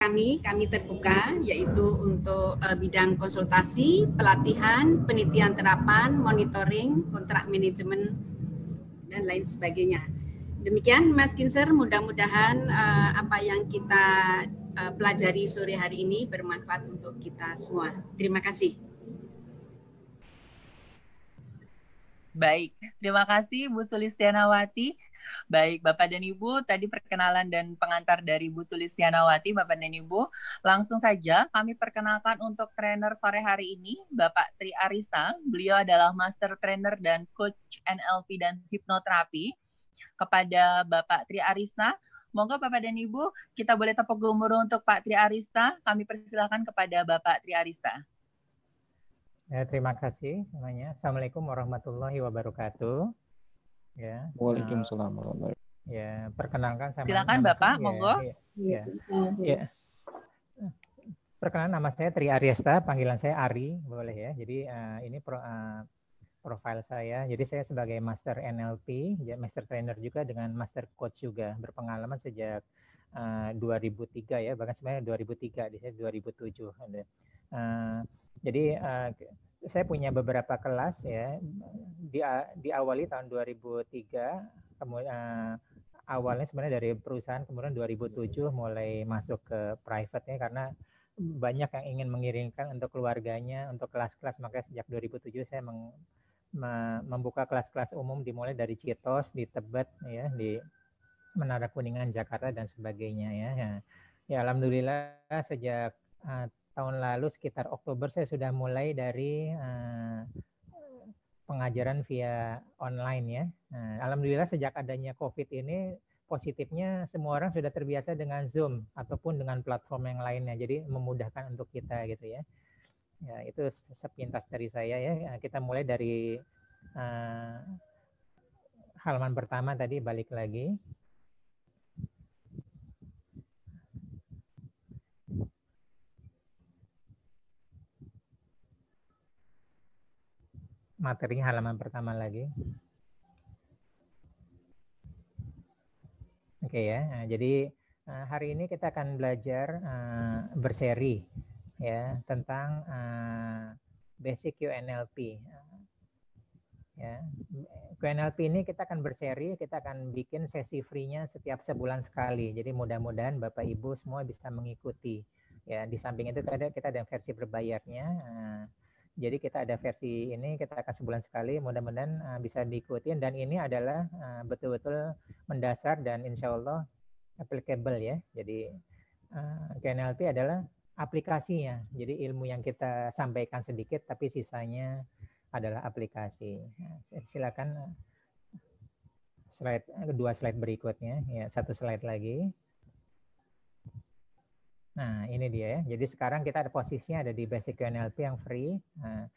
kami terbuka, yaitu untuk bidang konsultasi, pelatihan, penelitian terapan, monitoring, kontrak manajemen, dan lain sebagainya. Demikian Mas Kinser, mudah-mudahan apa yang kita pelajari sore hari ini bermanfaat untuk kita semua. Terima kasih. Baik, terima kasih Bu Sulistianawati. Baik, Bapak dan Ibu, tadi perkenalan dan pengantar dari Bu Sulistianawati, Bapak dan Ibu. Langsung saja kami perkenalkan untuk trainer sore hari ini, Bapak Tri Arista. Beliau adalah Master Trainer dan Coach NLP dan Hipnoterapi. Kepada Bapak Tri Arista, monggo Bapak dan Ibu, kita boleh tepuk gemuruh untuk Pak Tri Arista. Kami persilakan kepada Bapak Tri Arista. Ya, terima kasih semuanya. Assalamualaikum warahmatullahi wabarakatuh. Ya. Waalaikumsalam warahmatullahi wabarakatuh. Ya, perkenalkan silakan Bapak, monggo. Ya. Perkenalan, nama saya Tri Arista, panggilan saya Ari, boleh ya. Jadi ini profil saya. Jadi saya sebagai Master NLP, Master Trainer juga dengan Master Coach juga, berpengalaman sejak 2003 ya, bahkan sebenarnya 2003, di saya 2007 ada. Jadi saya punya beberapa kelas ya, diawali tahun 2003, kemudian awalnya sebenarnya dari perusahaan, kemudian 2007 mulai masuk ke private ya, karena banyak yang ingin mengirimkan untuk keluarganya, untuk kelas-kelas, makanya sejak 2007 saya membuka kelas-kelas umum dimulai dari Citos, di Tebet ya, di Menara Kuningan, Jakarta dan sebagainya ya. Ya alhamdulillah sejak tahun lalu sekitar Oktober saya sudah mulai dari pengajaran via online ya. Alhamdulillah sejak adanya COVID ini positifnya semua orang sudah terbiasa dengan Zoom ataupun dengan platform yang lainnya. Jadi memudahkan untuk kita gitu ya. Ya itu sepintas dari saya ya. Kita mulai dari halaman pertama tadi, balik lagi. Materinya halaman pertama lagi. Oke ya, jadi hari ini kita akan belajar berseri ya tentang basic QNLP. Ya, QNLP ini kita akan berseri, kita akan bikin sesi free-nya setiap sebulan sekali. Jadi mudah-mudahan Bapak Ibu semua bisa mengikuti. Ya, di samping itu kita ada versi berbayarnya. Jadi kita ada versi ini, kita akan sebulan sekali, mudah-mudahan bisa diikuti. Dan ini adalah betul-betul mendasar dan insya Allah applicable ya. Jadi KNLP adalah aplikasinya. Jadi ilmu yang kita sampaikan sedikit, tapi sisanya adalah aplikasi. Silakan kedua slide berikutnya. Ya, satu slide lagi. Nah, ini dia ya. Jadi sekarang kita ada posisinya ada di Basic NLP yang free. Nah,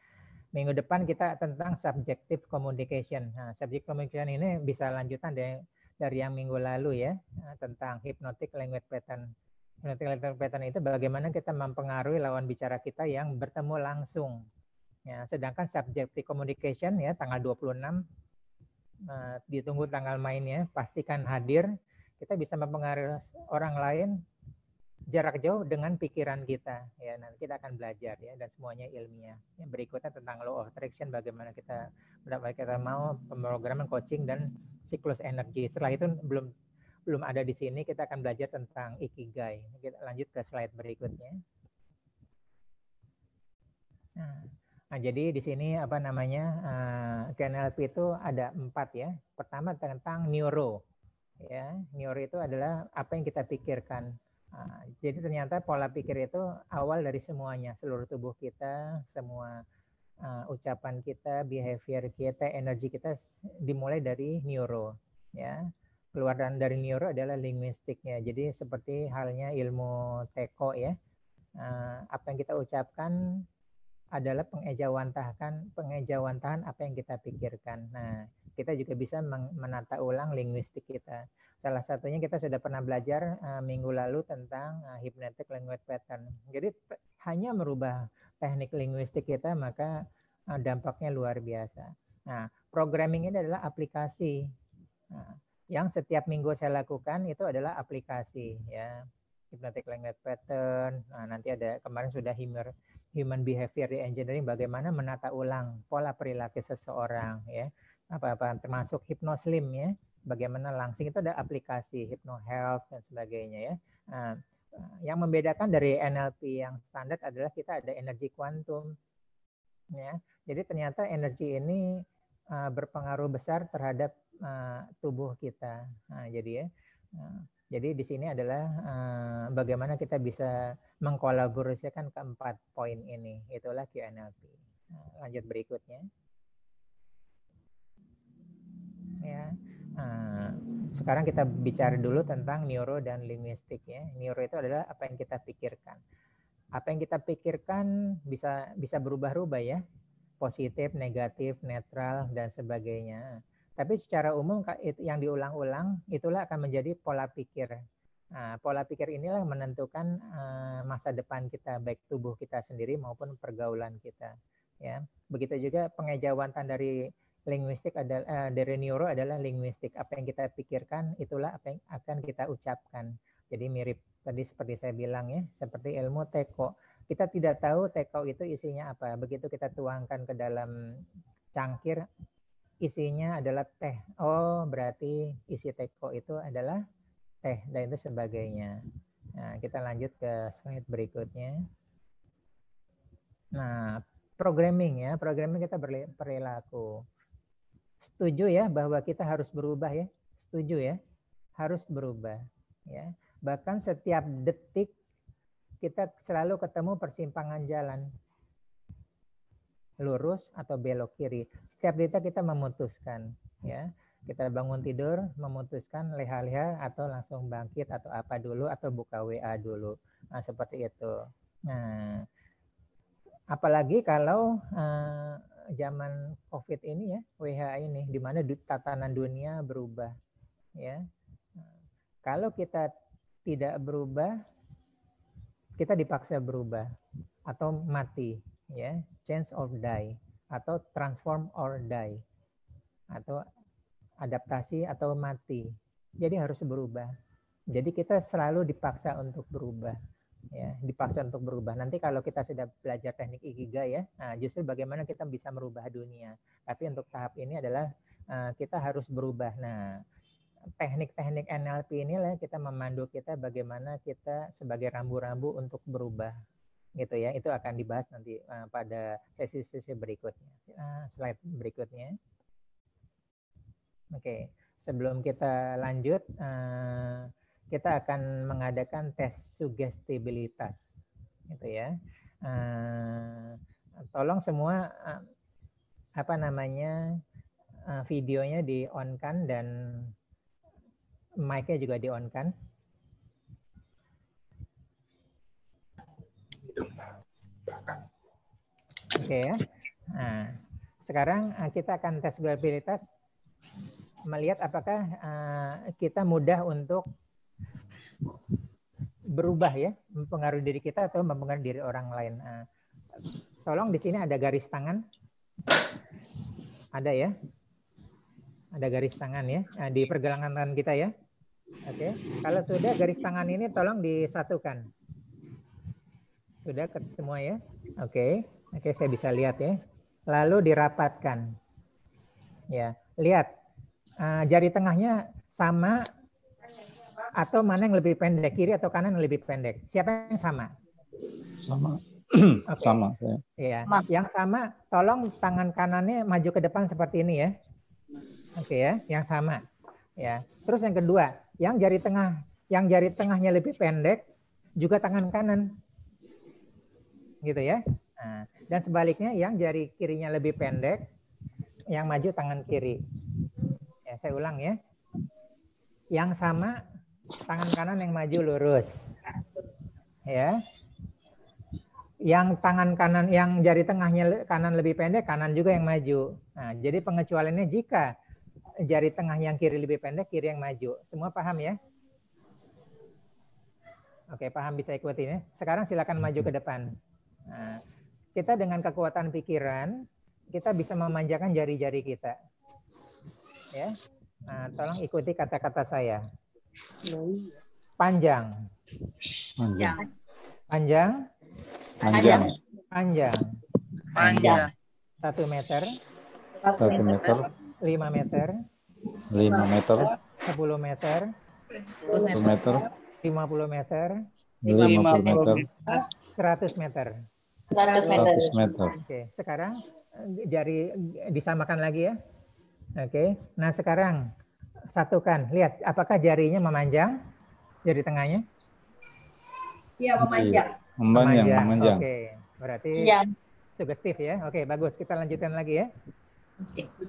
minggu depan kita tentang subjective communication. Nah, subjective communication ini bisa lanjutan dari yang minggu lalu ya, tentang hypnotic language pattern. Hypnotic language pattern itu bagaimana kita mempengaruhi lawan bicara kita yang bertemu langsung. Ya, sedangkan subjective communication ya tanggal 26 ditunggu tanggal mainnya, pastikan hadir. Kita bisa mempengaruhi orang lain jarak jauh dengan pikiran kita ya. Nanti kita akan belajar ya, dan semuanya ilmiah. Yang berikutnya tentang law of attraction, bagaimana kita mau pemrograman, coaching dan siklus energi. Setelah itu belum ada di sini, kita akan belajar tentang ikigai. Kita lanjut ke slide berikutnya. Nah, jadi di sini KNLP itu ada 4 ya. Pertama tentang neuro ya. Neuro itu adalah apa yang kita pikirkan. Jadi ternyata pola pikir itu awal dari semuanya, seluruh tubuh kita, semua ucapan kita, behavior kita, energi kita dimulai dari neuro ya. Keluaran dari neuro adalah linguistiknya. Jadi seperti halnya ilmu teko ya. Apa yang kita ucapkan adalah pengejawantahan apa yang kita pikirkan. Nah, kita juga bisa menata ulang linguistik kita. Salah satunya kita sudah pernah belajar minggu lalu tentang hypnotic language pattern. Jadi hanya merubah teknik linguistik kita, maka dampaknya luar biasa. Nah, programming ini adalah aplikasi. Nah, yang setiap minggu saya lakukan itu adalah aplikasi ya. hypnotic language pattern. Nah, nanti ada kemarin sudah human behavior engineering, bagaimana menata ulang pola perilaku seseorang ya. Apa-apa termasuk hypnoslim ya. Bagaimana langsing itu ada aplikasi hypnohealth dan sebagainya ya. Nah, yang membedakan dari NLP yang standar adalah kita ada energi kuantum ya. Jadi ternyata energi ini berpengaruh besar terhadap tubuh kita. Nah, jadi ya. Jadi di sini adalah bagaimana kita bisa mengkolaborasikan keempat poin ini. Itulah QNLP. Lanjut berikutnya. Ya. Sekarang kita bicara dulu tentang neuro dan linguistik ya. Neuro itu adalah apa yang kita pikirkan. Apa yang kita pikirkan bisa berubah-ubah ya. Positif, negatif, netral dan sebagainya. Tapi secara umum yang diulang-ulang itulah akan menjadi pola pikir. Nah, pola pikir inilah yang menentukan masa depan kita, baik tubuh kita sendiri maupun pergaulan kita. Ya, begitu juga pengejawantan dari linguistik dari neuro adalah linguistik. Apa yang kita pikirkan itulah apa yang akan kita ucapkan. Jadi mirip tadi seperti saya bilang ya, seperti ilmu teko. Kita tidak tahu teko itu isinya apa. Begitu kita tuangkan ke dalam cangkir, isinya adalah teh. Oh, berarti isi teko itu adalah teh dan itu sebagainya. Nah, kita lanjut ke slide berikutnya. Nah, programming ya, programming kita perilaku. Setuju ya bahwa kita harus berubah ya? Setuju ya? Harus berubah ya. Bahkan setiap detik kita selalu ketemu persimpangan jalan. Lurus atau belok kiri. Setiap detik kita memutuskan ya. Kita bangun tidur memutuskan leha-leha atau langsung bangkit atau apa dulu atau buka WA dulu. Nah, seperti itu. Nah, apalagi kalau zaman COVID ini ya, WH ini di mana tatanan dunia berubah ya. Kalau kita tidak berubah, kita dipaksa berubah atau mati ya, change or die atau transform or die atau adaptasi atau mati. Jadi harus berubah. Jadi kita selalu dipaksa untuk berubah ya, dipaksa untuk berubah. Nanti kalau kita sudah belajar teknik Ikigai ya, nah justru bagaimana kita bisa merubah dunia. Tapi untuk tahap ini adalah kita harus berubah. Nah, teknik-teknik NLP inilah kita memandu kita bagaimana kita sebagai rambu-rambu untuk berubah gitu ya. Itu akan dibahas nanti pada sesi-sesi berikutnya. Slide berikutnya. Oke, sebelum kita lanjut kita akan mengadakan tes sugestibilitas gitu ya. Tolong semua videonya di-on-kan dan mic-nya juga di-on-kan. Oke ya. Nah, sekarang kita akan tes sugestibilitas, melihat apakah kita mudah untuk berubah ya, mempengaruhi diri kita atau mempengaruhi diri orang lain. Tolong di sini ada garis tangan. Ada ya? Ada garis tangan ya di pergelangan tangan kita ya. Oke, kalau sudah garis tangan ini tolong disatukan. Sudah semua ya? Oke, saya bisa lihat ya. Lalu dirapatkan. Ya, lihat jari tengahnya sama atau mana yang lebih pendek, kiri atau kanan yang lebih pendek? Siapa yang sama? Sama. Okay. Sama saya. Ya, yang sama tolong tangan kanannya maju ke depan seperti ini ya. Oke ya, yang sama. Ya. Terus yang kedua, yang jari tengahnya lebih pendek juga tangan kanan. Gitu ya. Nah, dan sebaliknya yang jari kirinya lebih pendek, yang maju tangan kiri. Ya, saya ulang ya. Yang sama tangan kanan yang maju lurus. Ya. Yang tangan kanan, yang jari tengahnya kanan lebih pendek, kanan juga yang maju. Nah, jadi pengecualiannya jika jari tengah yang kiri lebih pendek, kiri yang maju. Semua paham ya? Oke, paham, bisa ikutin ya. Sekarang silakan maju ke depan. Nah, kita dengan kekuatan pikiran, kita bisa memanjakan jari-jari kita. Ya. Nah, tolong ikuti kata-kata saya. Panjang. Panjang. Panjang. Panjang. Panjang. Panjang. 1 meter. 1 meter. 5 meter. 5 meter. 10 meter. 1 meter. 50 meter. 50 meter. 100 meter. 100 meter. Oke, sekarang jari disamakan lagi ya. Oke, nah sekarang satukan. Lihat, apakah jarinya memanjang? Jari tengahnya? Iya, memanjang. Memanjang. Oke, berarti sugestif ya. Oke, bagus. Kita lanjutkan lagi ya.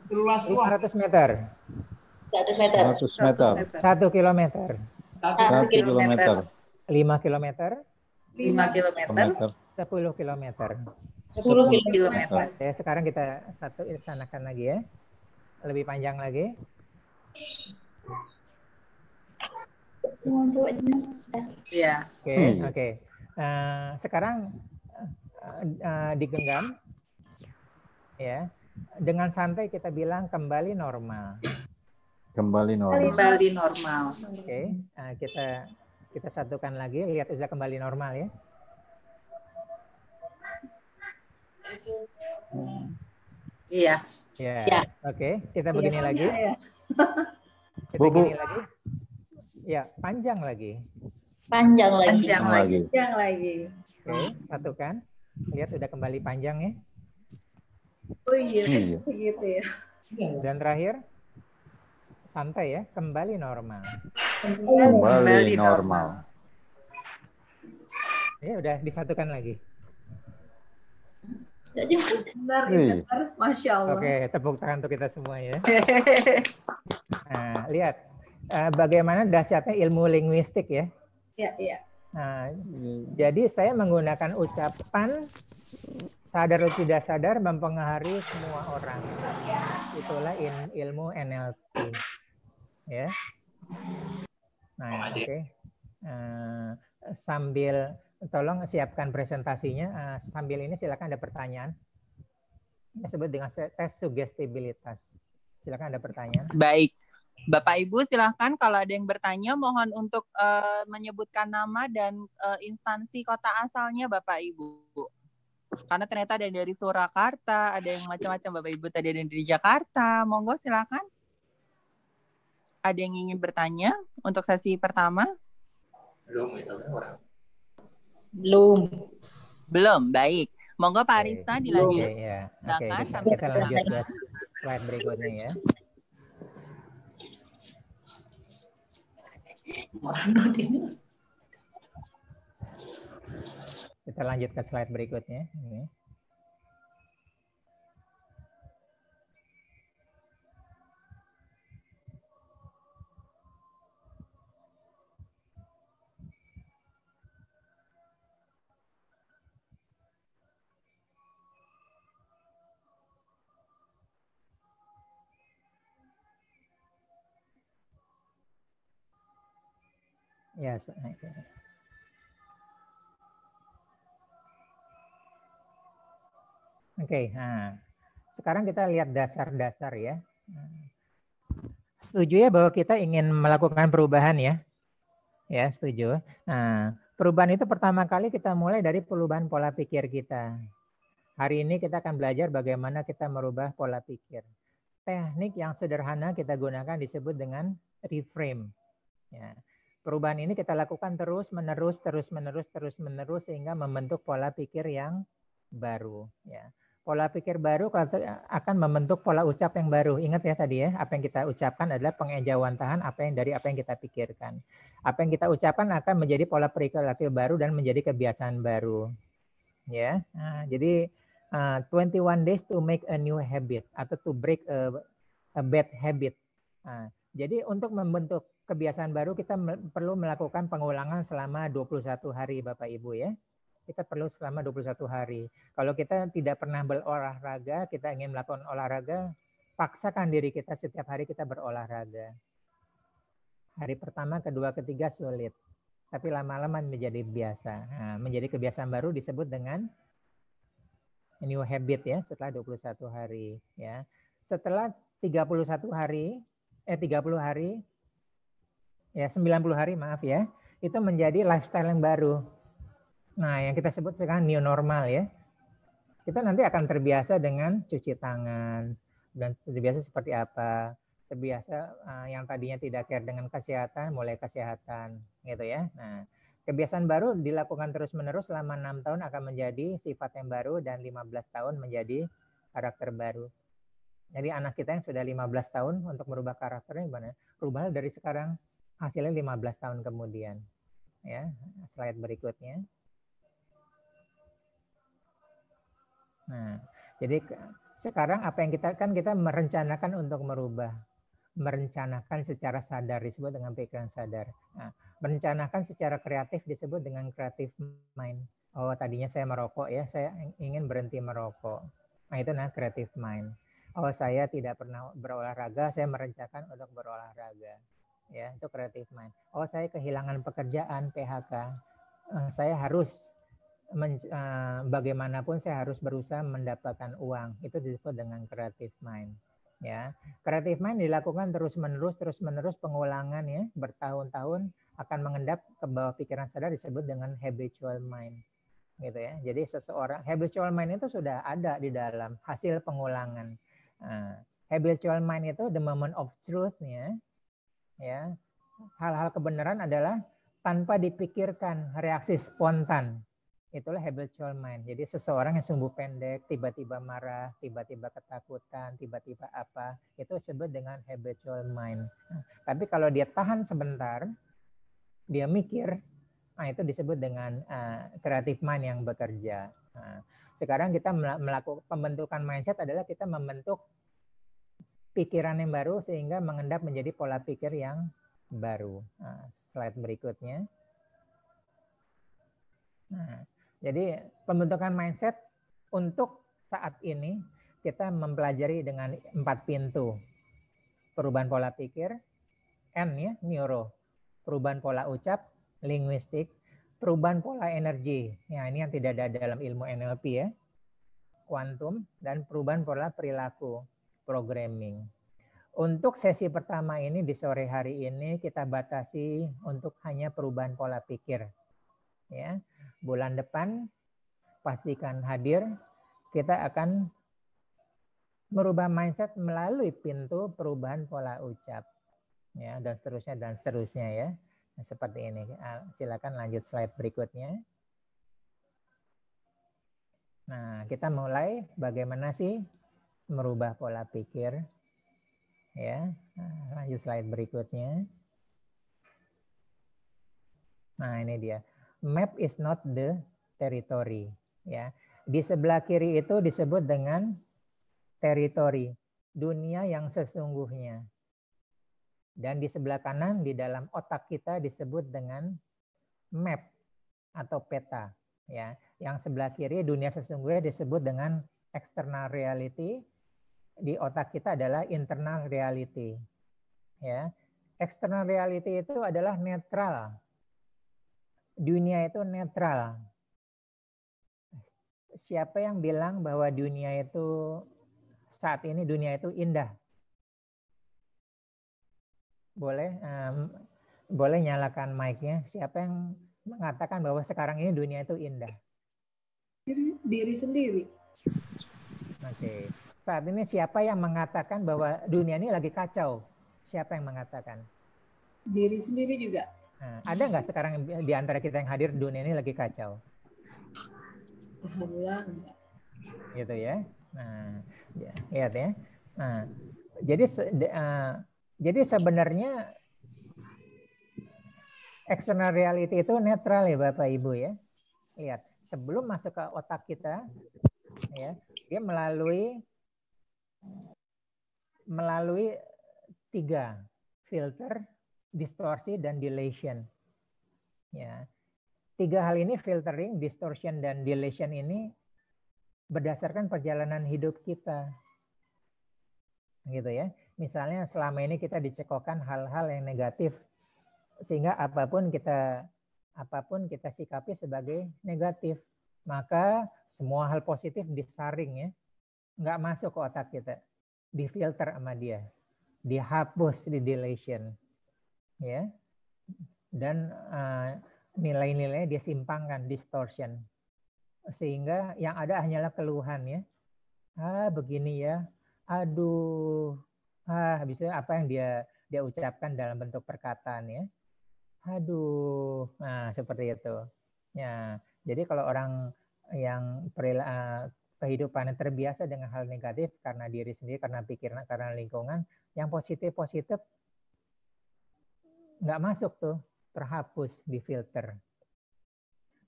500 meter. 100 meter. 1 kilometer. 1 kilometer. 5 kilometer. 5 kilometer. 10 kilometer. 10 kilometer. Oke, sekarang kita sanakan lagi ya. Lebih panjang lagi. Iya. Oke. Sekarang digenggam. Ya. Dengan santai kita bilang kembali normal. Kembali normal. Kembali normal. Oke. Kita satukan lagi. Lihat sudah kembali normal ya. Iya. Ya. Oke. Kita begini lagi. Kita Bu. begini lagi. Ya, panjang lagi. Panjang lagi. Oke, satukan. Lihat sudah kembali panjang ya. Oh iya, Iya. begitu ya. Dan terakhir, santai ya, kembali normal. Kembali normal. Ya, udah disatukan lagi. Jadi benar, Iya. benar. Masya Allah. Oke, tepuk tangan untuk kita semua ya. Nah, lihat bagaimana dahsyatnya ilmu linguistik ya. Iya, iya. Nah, jadi saya menggunakan ucapan sadar atau tidak sadar mempengaruhi semua orang. Itulah ilmu NLP. Ya. Nah, oke. Sambil tolong siapkan presentasinya. Sambil ini silakan ada pertanyaan. Disebut dengan tes sugestibilitas. Silakan ada pertanyaan. Baik. Bapak Ibu silakan kalau ada yang bertanya mohon untuk menyebutkan nama dan instansi kota asalnya Bapak Ibu. Karena ternyata ada dari Surakarta, ada yang macam-macam Bapak Ibu, tadi ada yang dari Jakarta. Monggo silakan. Ada yang ingin bertanya untuk sesi pertama? Belum. Baik. Monggo Pak Arista dilanjut. Ya. Silakan. Oke, kita lanjut ke slide berikutnya ya. Kita lanjut ke slide berikutnya. Ini. Ya, Oke, nah sekarang kita lihat dasar-dasar ya. Setuju ya bahwa kita ingin melakukan perubahan ya? Ya, setuju. Nah, perubahan itu pertama kali kita mulai dari perubahan pola pikir kita. Hari ini kita akan belajar bagaimana kita merubah pola pikir. Teknik yang sederhana kita gunakan disebut dengan reframe. Ya. Perubahan ini kita lakukan terus-menerus sehingga membentuk pola pikir yang baru. Ya. Pola pikir baru akan membentuk pola ucap yang baru. Ingat ya tadi ya, apa yang kita ucapkan adalah pengejawantahan apa yang kita pikirkan. Apa yang kita ucapkan akan menjadi pola perilaku baru dan menjadi kebiasaan baru. Ya, nah, jadi 21 days to make a new habit atau to break a bad habit. Nah, jadi untuk membentuk kebiasaan baru kita perlu melakukan pengulangan selama 21 hari Bapak Ibu ya. Kita perlu selama 21 hari. Kalau kita tidak pernah berolahraga, kita ingin melakukan olahraga, paksakan diri kita setiap hari kita berolahraga. Hari pertama, kedua, ketiga sulit. Tapi lama-lama menjadi biasa. Nah, menjadi kebiasaan baru disebut dengan new habit ya setelah 21 hari ya. Setelah 30 hari ya 90 hari maaf ya. itu menjadi lifestyle yang baru. Nah, yang kita sebut sekarang new normal ya. Kita nanti akan terbiasa dengan cuci tangan dan terbiasa seperti apa. Terbiasa yang tadinya tidak care dengan kesehatan, mulai kesehatan gitu ya. Nah, kebiasaan baru dilakukan terus-menerus selama 6 tahun akan menjadi sifat yang baru dan 15 tahun menjadi karakter baru. Jadi anak kita yang sudah 15 tahun untuk merubah karakternya gimana? Rubahlah dari sekarang, hasilnya 15 tahun kemudian. Ya, slide berikutnya. Nah, jadi sekarang apa yang kita merencanakan untuk merubah, merencanakan secara sadar disebut dengan pikiran sadar. Nah, merencanakan secara kreatif disebut dengan creative mind. Oh, tadinya saya merokok ya, saya ingin berhenti merokok. Nah, itu creative mind. Oh, saya tidak pernah berolahraga, saya merencanakan untuk berolahraga. Ya, itu creative mind. Oh, saya kehilangan pekerjaan, PHK. Saya harus bagaimanapun saya harus berusaha mendapatkan uang. Itu disebut dengan creative mind. Ya, creative mind dilakukan terus-menerus pengulangan ya, bertahun-tahun akan mengendap ke bawah pikiran sadar disebut dengan habitual mind. Gitu ya. Jadi seseorang habitual mind itu sudah ada di dalam hasil pengulangan. Habitual mind itu the moment of truth-nya ya. Hal-hal kebenaran adalah tanpa dipikirkan, reaksi spontan. Itulah habitual mind. Jadi seseorang yang sumbu pendek, tiba-tiba marah, tiba-tiba ketakutan, tiba-tiba apa, itu disebut dengan habitual mind. Tapi kalau dia tahan sebentar, dia mikir, nah itu disebut dengan creative mind yang bekerja. Sekarang kita melakukan pembentukan mindset adalah kita membentuk pikiran yang baru sehingga mengendap menjadi pola pikir yang baru. Slide berikutnya. Nah, jadi pembentukan mindset untuk saat ini kita mempelajari dengan 4 pintu. Perubahan pola pikir, N ya, neuro. Perubahan pola ucap, linguistik. Perubahan pola energi. Ya, ini yang tidak ada dalam ilmu NLP ya. Kuantum dan perubahan pola perilaku, programming. Untuk sesi pertama ini di sore hari ini kita batasi untuk hanya perubahan pola pikir. Ya. Bulan depan pastikan hadir, kita akan merubah mindset melalui pintu perubahan pola ucap. Ya, dan seterusnya ya. Nah, seperti ini. Silakan lanjut slide berikutnya. Nah, kita mulai bagaimana sih merubah pola pikir. Ya, lanjut slide berikutnya. Nah, ini dia. Map is not the territory. Ya, di sebelah kiri itu disebut dengan teritori, dunia yang sesungguhnya. Dan di sebelah kanan di dalam otak kita disebut dengan map atau peta. Ya, yang sebelah kiri dunia sesungguhnya disebut dengan external reality. Di otak kita adalah internal reality. Ya, external reality itu adalah netral. Dunia itu netral. Siapa yang bilang bahwa dunia itu saat ini dunia itu indah? Boleh nyalakan mic-nya. Siapa yang mengatakan bahwa sekarang ini dunia itu indah? Diri sendiri. Oke. Saat ini siapa yang mengatakan bahwa dunia ini lagi kacau? Siapa yang mengatakan? Diri sendiri juga. Nah, ada nggak sekarang di antara kita yang hadir dunia ini lagi kacau? Alhamdulillah enggak. Gitu ya. Nah, lihat ya. Nah, jadi sebenarnya external reality itu netral ya Bapak Ibu ya. Lihat, sebelum masuk ke otak kita ya, dia melalui 3 filter, distorsi dan dilation. Ya. 3 hal ini, filtering, distortion dan dilation ini berdasarkan perjalanan hidup kita. Gitu ya. Misalnya selama ini kita dicekokkan hal-hal yang negatif sehingga apapun kita sikapi sebagai negatif. Maka semua hal positif disaring ya. Nggak masuk ke otak kita. Difilter sama dia. Dihapus di dilation. Ya. dan nilai-nilainya dia simpangkan, distortion, sehingga yang ada hanyalah keluhan ya. Begini ya, aduh, bisa apa yang dia ucapkan dalam bentuk perkataan ya. Aduh, nah seperti itu. Ya, jadi kalau orang yang kehidupannya terbiasa dengan hal negatif karena diri sendiri, karena pikiran, karena lingkungan, yang positif-positif nggak masuk tuh, terhapus, difilter.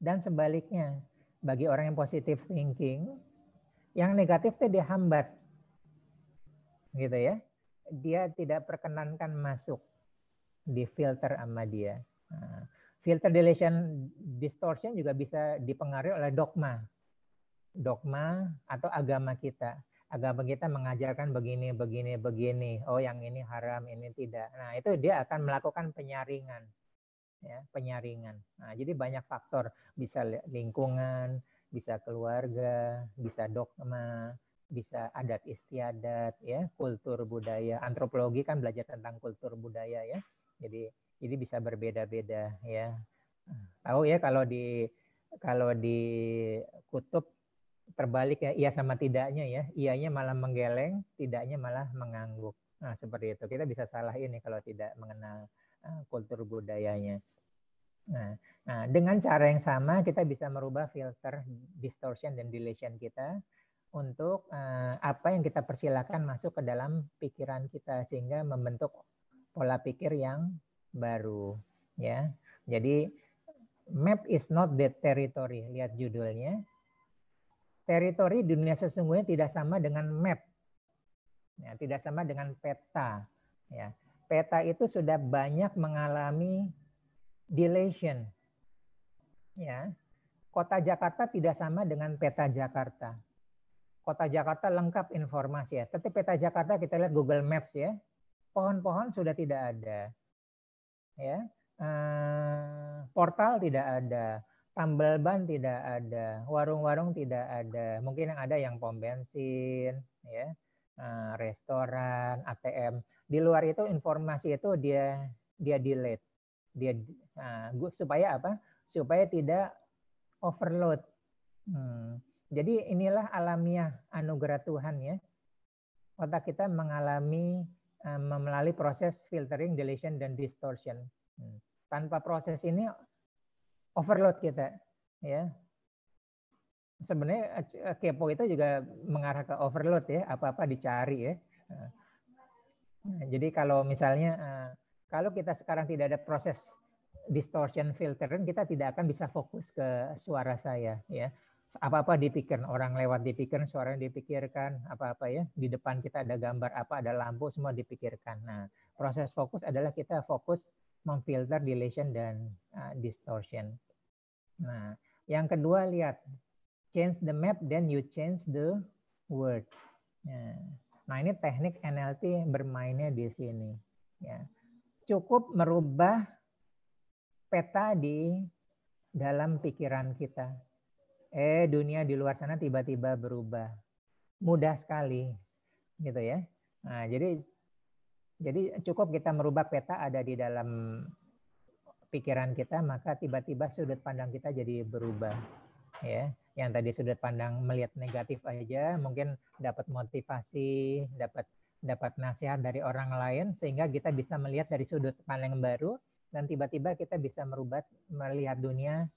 Dan sebaliknya, bagi orang yang positive thinking, yang negatif itu dihambat, gitu ya. Dia tidak perkenankan masuk, difilter sama dia. Nah, filter deletion distortion juga bisa dipengaruhi oleh dogma atau agama kita. Agama kita mengajarkan begini, begini, begini. Oh, yang ini haram, ini tidak. Nah, itu dia akan melakukan penyaringan. Ya, penyaringan. Nah, jadi banyak faktor, bisa lingkungan, bisa keluarga, bisa dogma, bisa adat istiadat, ya, kultur budaya. Antropologi kan belajar tentang kultur budaya ya. Jadi bisa berbeda-beda ya. Tahu ya kalau di kutub terbalik ya, iya sama tidaknya ya. Iyanya malah menggeleng, tidaknya malah mengangguk. Nah, seperti itu. Kita bisa salah ini kalau tidak mengenal kultur budayanya. Nah, dengan cara yang sama kita bisa merubah filter distortion dan deletion kita untuk apa yang kita persilakan masuk ke dalam pikiran kita sehingga membentuk pola pikir yang baru ya. Jadi map is not the territory. Lihat judulnya. Teritori dunia sesungguhnya tidak sama dengan map. Ya, tidak sama dengan peta. Ya. Peta itu sudah banyak mengalami deletion. Ya. Kota Jakarta tidak sama dengan peta Jakarta. Kota Jakarta lengkap informasi ya. Tapi peta Jakarta kita lihat Google Maps ya. Pohon-pohon sudah tidak ada. Ya. Portal tidak ada. Tambal ban tidak ada, warung-warung tidak ada. Mungkin yang ada yang pom bensin, ya, restoran, ATM. Di luar itu informasi itu dia delete, supaya apa? Supaya tidak overload. Jadi inilah alamiah anugerah Tuhan ya. Otak kita mengalami melalui proses filtering, deletion, dan distortion. Tanpa proses ini overload kita ya. Sebenarnya kepo itu juga mengarah ke overload ya, apa-apa dicari ya. Jadi kalau misalnya kalau kita sekarang tidak ada proses distortion filtering, kita tidak akan bisa fokus ke suara saya ya. Apa-apa dipikirkan, orang lewat dipikirkan, suaranya dipikirkan, apa-apa ya. Di depan kita ada gambar apa, ada lampu, semua dipikirkan. Nah, proses fokus adalah kita fokus memfilter deletion dan distortion. Nah, yang kedua lihat, change the map then you change the word. Nah, ini teknik NLP bermainnya di sini. Ya. Cukup merubah peta di dalam pikiran kita. Dunia di luar sana tiba-tiba berubah. Mudah sekali, gitu ya. Nah, jadi cukup kita merubah peta ada di dalam pikiran kita, maka tiba-tiba sudut pandang kita jadi berubah. Ya, yang tadi sudut pandang melihat negatif aja, mungkin dapat motivasi, dapat nasihat dari orang lain, sehingga kita bisa melihat dari sudut pandang yang baru, dan tiba-tiba kita bisa melihat dunia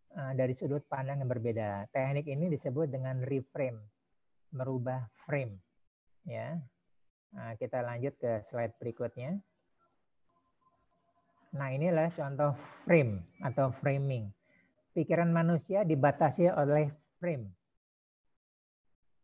dari sudut pandang yang berbeda. Teknik ini disebut dengan reframe, merubah frame. Ya, nah, kita lanjut ke slide berikutnya. Nah, inilah contoh frame atau framing. Pikiran manusia dibatasi oleh frame.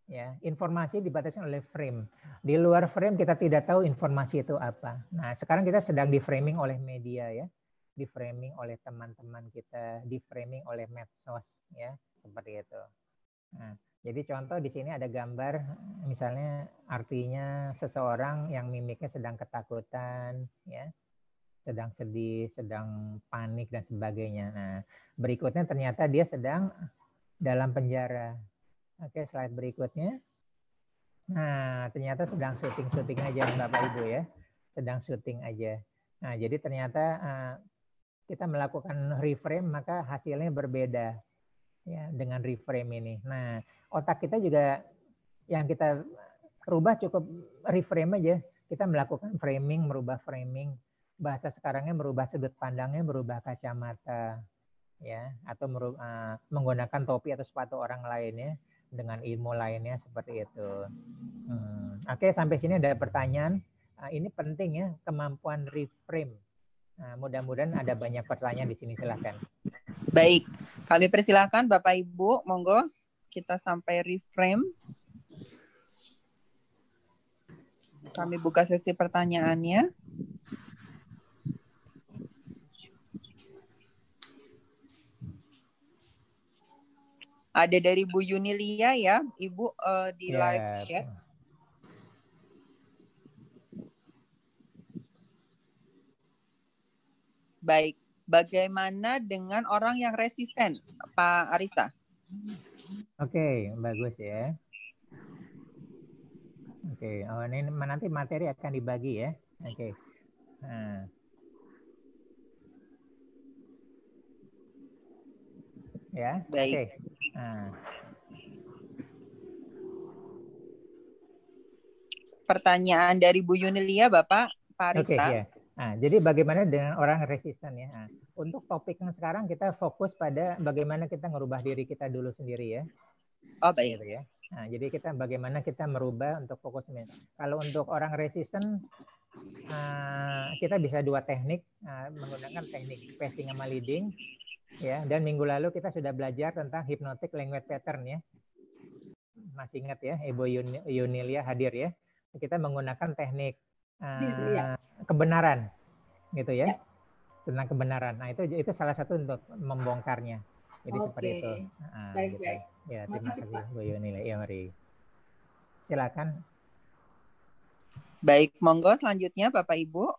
Ya, informasi dibatasi oleh frame. Di luar frame kita tidak tahu informasi itu apa. Nah, sekarang kita sedang di framing oleh media ya. Di framing oleh teman-teman kita, di framing oleh medsos ya, seperti itu. Nah, jadi contoh di sini ada gambar misalnya artinya seseorang yang mimiknya sedang ketakutan ya. Sedang sedih, sedang panik, dan sebagainya. Nah, berikutnya ternyata dia sedang dalam penjara. Oke, slide berikutnya. Nah, ternyata sedang syuting aja Bapak Ibu ya. Sedang syuting aja. Nah, jadi ternyata kita melakukan reframe maka hasilnya berbeda ya dengan reframe ini. Nah, otak kita juga yang kita rubah cukup reframe aja. Kita melakukan framing, merubah framing. Bahasa sekarangnya merubah sudut pandangnya, merubah kacamata ya, atau menggunakan topi atau sepatu orang lainnya dengan ilmu lainnya seperti itu. Oke, sampai sini ada pertanyaan. Ini penting ya, kemampuan reframe. Mudah-mudahan ada banyak pertanyaan di sini, silahkan. Baik, kami persilahkan Bapak Ibu, monggo kita sampai reframe. Kami buka sesi pertanyaannya. Ada dari Bu Yunilia ya, Ibu di live chat. Baik, bagaimana dengan orang yang resisten, Pak Arista? Oke, bagus ya. Oke, ini nanti materi akan dibagi ya. Oke. Nah. Ya, baik. Oke. Nah. Pertanyaan dari Bu Yunilia, Bapak Pak Arista. Oke, ya. Nah, jadi bagaimana dengan orang resisten ya? Nah, untuk topik yang sekarang kita fokus pada bagaimana kita merubah diri kita dulu sendiri ya. Oh, baik. Gitu ya. Nah, jadi kita bagaimana kita merubah untuk fokusnya. Kalau untuk orang resisten, kita bisa dua teknik, menggunakan teknik spacing sama leading. Ya, dan minggu lalu kita sudah belajar tentang hypnotic language pattern ya. Masih ingat ya, Ibu Yunilia hadir ya. Kita menggunakan teknik kebenaran, gitu ya, tentang kebenaran. Nah itu salah satu untuk membongkarnya. Jadi seperti itu. Baik, gitu. baik. Ya, terima kasih Bu Yunilia. Ya, mari. Silakan. Baik, monggo selanjutnya Bapak Ibu.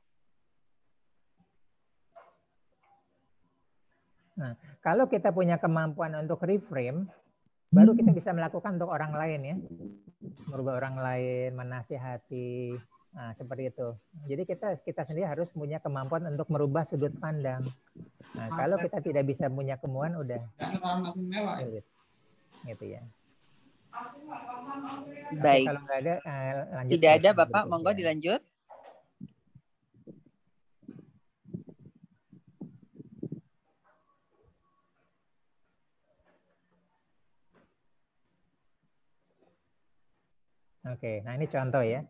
Nah, kalau kita punya kemampuan untuk reframe, baru kita bisa melakukan untuk orang lain ya. Merubah orang lain, menasihati, seperti itu. Jadi kita sendiri harus punya kemampuan untuk merubah sudut pandang. Nah, kalau kita tidak bisa punya kemampuan, udah sulit. Gitu ya. Baik. Kalau nggak ada, lanjut. Tidak ada Bapak, monggo dilanjut. Oke, nah ini contoh ya.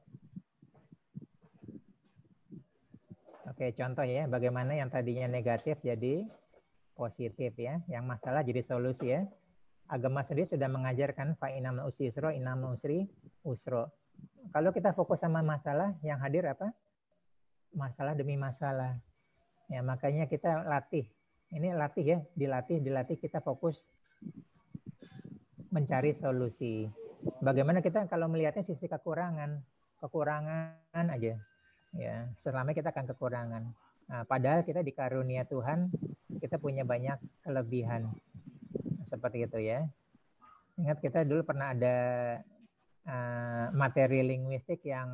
Oke, contoh ya, bagaimana yang tadinya negatif jadi positif ya, yang masalah jadi solusi ya. Agama sendiri sudah mengajarkan fa innamal usri yusra, innamal usri usra. Kalau kita fokus sama masalah, yang hadir apa? Masalah demi masalah. Ya, makanya kita latih. Ini latih ya, dilatih kita fokus mencari solusi. Bagaimana kita kalau melihatnya sisi kekurangan aja. Ya, selama kita akan kekurangan. Nah, padahal kita dikarunia Tuhan, kita punya banyak kelebihan. Seperti itu ya. Ingat kita dulu pernah ada materi linguistik yang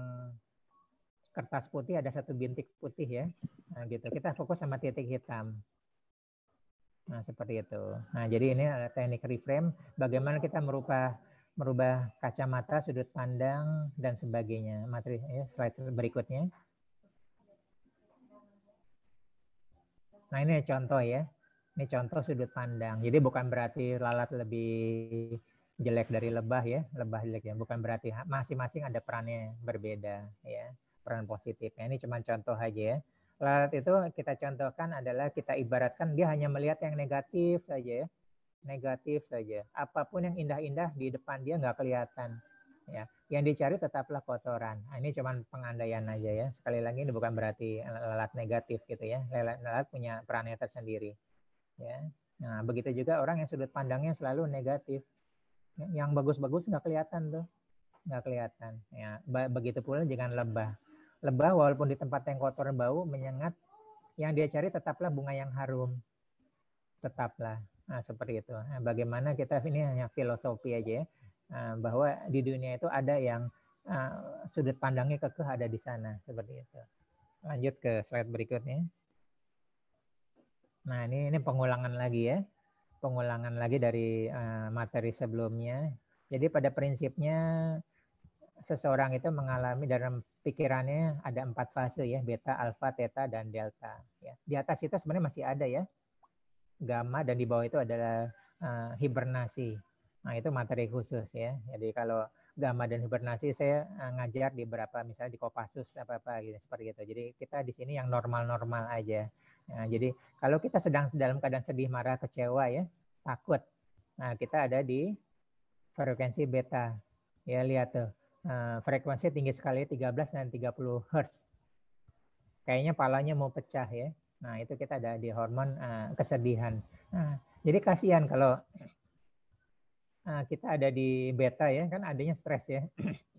kertas putih ada satu bintik putih ya. Nah, gitu. Kita fokus sama titik hitam. Nah, seperti itu. Nah, jadi ini adalah teknik reframe. Bagaimana kita merubah kacamata, sudut pandang, dan sebagainya. Materi ya, slide berikutnya. Nah, ini contoh ya. Ini contoh sudut pandang. Jadi bukan berarti lalat lebih jelek dari lebah ya. Lebah jelek ya. Bukan berarti masing-masing ada perannya berbeda ya. Peran positif. Nah, ini cuma contoh aja ya. Lalat itu kita contohkan adalah kita ibaratkan dia hanya melihat yang negatif saja ya. Negatif saja. Apapun yang indah-indah di depan dia nggak kelihatan. Ya, yang dicari tetaplah kotoran. Nah, ini cuma pengandaian aja ya. Sekali lagi ini bukan berarti lalat negatif gitu ya. Lalat punya perannya tersendiri. Ya. Nah, begitu juga orang yang sudut pandangnya selalu negatif. Yang bagus-bagus nggak kelihatan tuh. Nggak kelihatan. Ya, begitu pula dengan lebah. Lebah walaupun di tempat yang kotor bau, menyengat, yang dia cari tetaplah bunga yang harum. Tetaplah. Nah, seperti itu. Nah, bagaimana kita ini hanya filosofi aja ya. Bahwa di dunia itu ada yang sudut pandangnya kekeh ada di sana. Seperti itu. Lanjut ke slide berikutnya. Nah, ini pengulangan lagi ya. Pengulangan lagi dari materi sebelumnya. Jadi pada prinsipnya seseorang itu mengalami dalam pikirannya ada 4 fase ya, beta, alfa, theta, dan delta. Ya. Di atas itu sebenarnya masih ada ya, gamma, dan di bawah itu adalah hibernasi. Nah, itu materi khusus ya. Jadi kalau gamma dan hibernasi saya ngajar di beberapa, misalnya di Kopassus apa-apa gitu, seperti itu. Jadi kita di sini yang normal-normal aja. Nah, jadi kalau kita sedang dalam keadaan sedih, marah, kecewa ya, takut. Nah, kita ada di frekuensi beta. Ya, lihat tuh. Frekuensi tinggi sekali 13 dan 30 Hz. Kayaknya palanya mau pecah ya. Nah, itu kita ada di hormon kesedihan. Nah, jadi kasihan kalau kita ada di beta ya, kan adanya stres ya.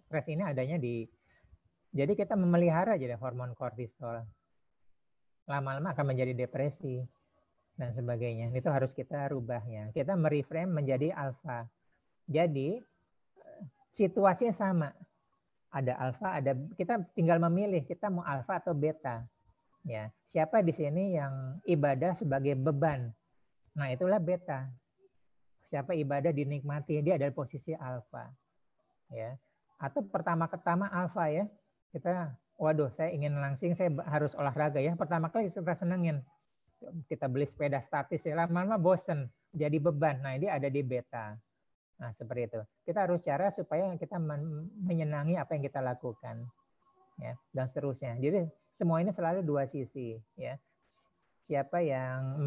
Stres ini adanya jadi kita memelihara jadi hormon kortisol. Lama-lama akan menjadi depresi dan sebagainya. Itu harus kita rubahnya. Kita mereframe menjadi alfa. Jadi situasinya sama. Ada alfa, kita tinggal memilih kita mau alfa atau beta. Ya, siapa di sini yang ibadah sebagai beban? Nah, itulah beta. Siapa ibadah dinikmati, dia ada di posisi alfa. Ya. Atau pertama-tama alfa ya. Kita, waduh, saya ingin langsing, saya harus olahraga ya. Pertama kali kita senengin. Kita beli sepeda statis ya, lama-lama bosen, jadi beban. Nah, dia ada di beta. Nah, seperti itu. Kita harus cara supaya kita menyenangi apa yang kita lakukan. Ya, dan seterusnya. Jadi semua ini selalu dua sisi. Ya. Siapa yang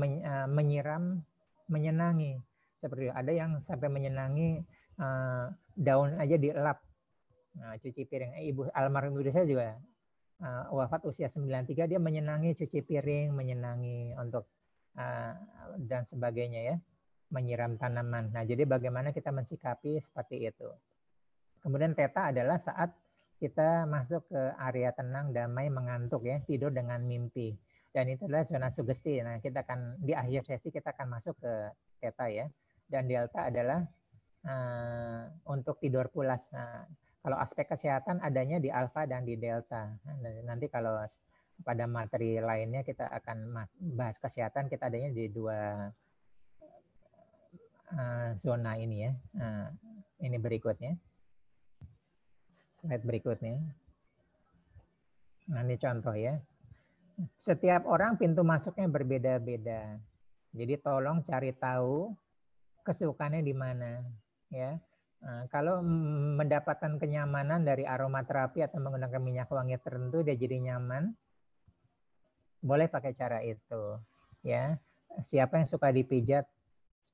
menyiram, menyenangi. Seperti itu. Ada yang sampai menyenangi daun aja dielap. Nah, cuci piring. Ibu almarhum ibu saya juga wafat usia 93, dia menyenangi cuci piring, menyenangi untuk dan sebagainya ya. Menyiram tanaman. Nah, jadi bagaimana kita mensikapi seperti itu. Kemudian theta adalah saat kita masuk ke area tenang, damai, mengantuk ya, tidur dengan mimpi. Dan itu adalah zona sugesti. Nah, kita akan di akhir sesi kita akan masuk ke theta ya. Dan delta adalah untuk tidur pulas. Nah, kalau aspek kesehatan adanya di alfa dan di delta. Nah, nanti kalau pada materi lainnya kita akan bahas kesehatan, kita adanya di dua zona ini ya. Ini berikutnya. Slide berikutnya. Nah, ini contoh ya. Setiap orang pintu masuknya berbeda-beda. Jadi tolong cari tahu kesukaannya di mana. Ya. Kalau mendapatkan kenyamanan dari aromaterapi atau menggunakan minyak wangi tertentu, dia jadi nyaman, boleh pakai cara itu. Ya. Siapa yang suka dipijat,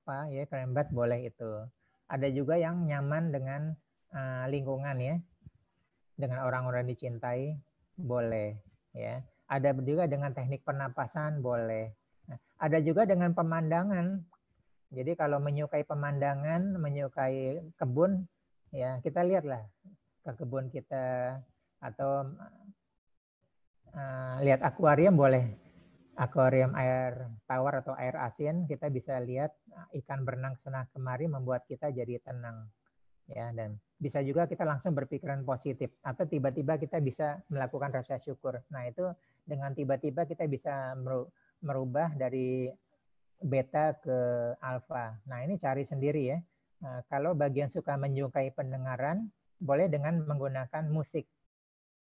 spa, ya, kerembat, boleh itu. Ada juga yang nyaman dengan lingkungan ya, dengan orang-orang dicintai, boleh. Ya. Ada juga dengan teknik pernapasan, boleh. Nah, ada juga dengan pemandangan. Jadi kalau menyukai pemandangan, menyukai kebun, ya kita lihatlah ke kebun kita, atau lihat akuarium boleh. Akuarium air tawar atau air asin, kita bisa lihat ikan berenang kesana kemari, membuat kita jadi tenang. Ya, dan bisa juga kita langsung berpikiran positif, atau tiba-tiba kita bisa melakukan rasa syukur. Nah, itu dengan tiba-tiba kita bisa merubah dari beta ke alfa. Nah, ini cari sendiri ya. Kalau bagian suka menyukai pendengaran, boleh dengan menggunakan musik.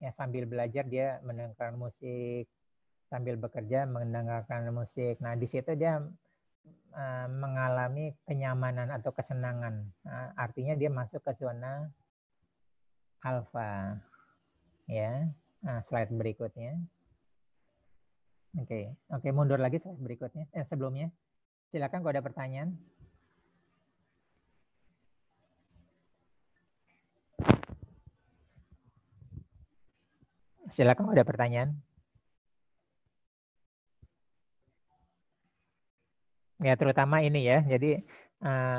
Ya, sambil belajar dia mendengarkan musik, sambil bekerja mendengarkan musik. Nah, di situ dia mengalami kenyamanan atau kesenangan. Artinya dia masuk ke zona alfa. Ya. Nah, slide berikutnya. Oke, mundur lagi slide berikutnya. Sebelumnya. Silakan kalau ada pertanyaan. Silakan kalau ada pertanyaan. Ya, terutama ini ya. Jadi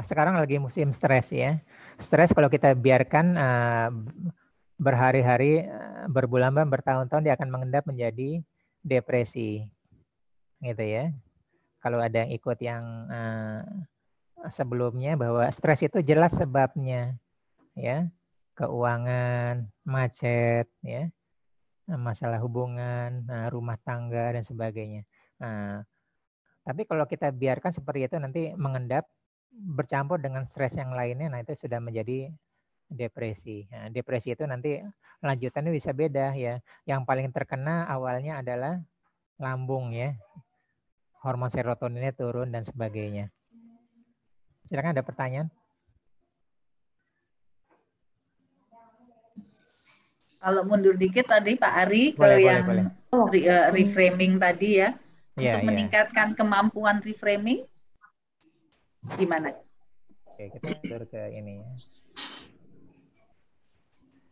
sekarang lagi musim stres ya. Stres kalau kita biarkan berhari-hari, berbulan-bulan, bertahun-tahun, dia akan mengendap menjadi depresi. Gitu ya. Kalau ada yang ikut yang sebelumnya, bahwa stres itu jelas sebabnya. Ya. Keuangan, macet, ya. Masalah hubungan, rumah tangga dan sebagainya. Nah, Tapi kalau kita biarkan seperti itu nanti mengendap bercampur dengan stres yang lainnya, nah itu sudah menjadi depresi. Nah, depresi itu nanti lanjutannya bisa beda ya. Yang paling terkena awalnya adalah lambung ya. Hormon serotoninnya turun dan sebagainya. Silakan, ada pertanyaan? Kalau mundur dikit tadi Pak Ari ke Boleh, yang boleh. reframing tadi ya. Iya, Untuk iya. meningkatkan kemampuan reframing gimana? Oke, kita mundur ke ini ya.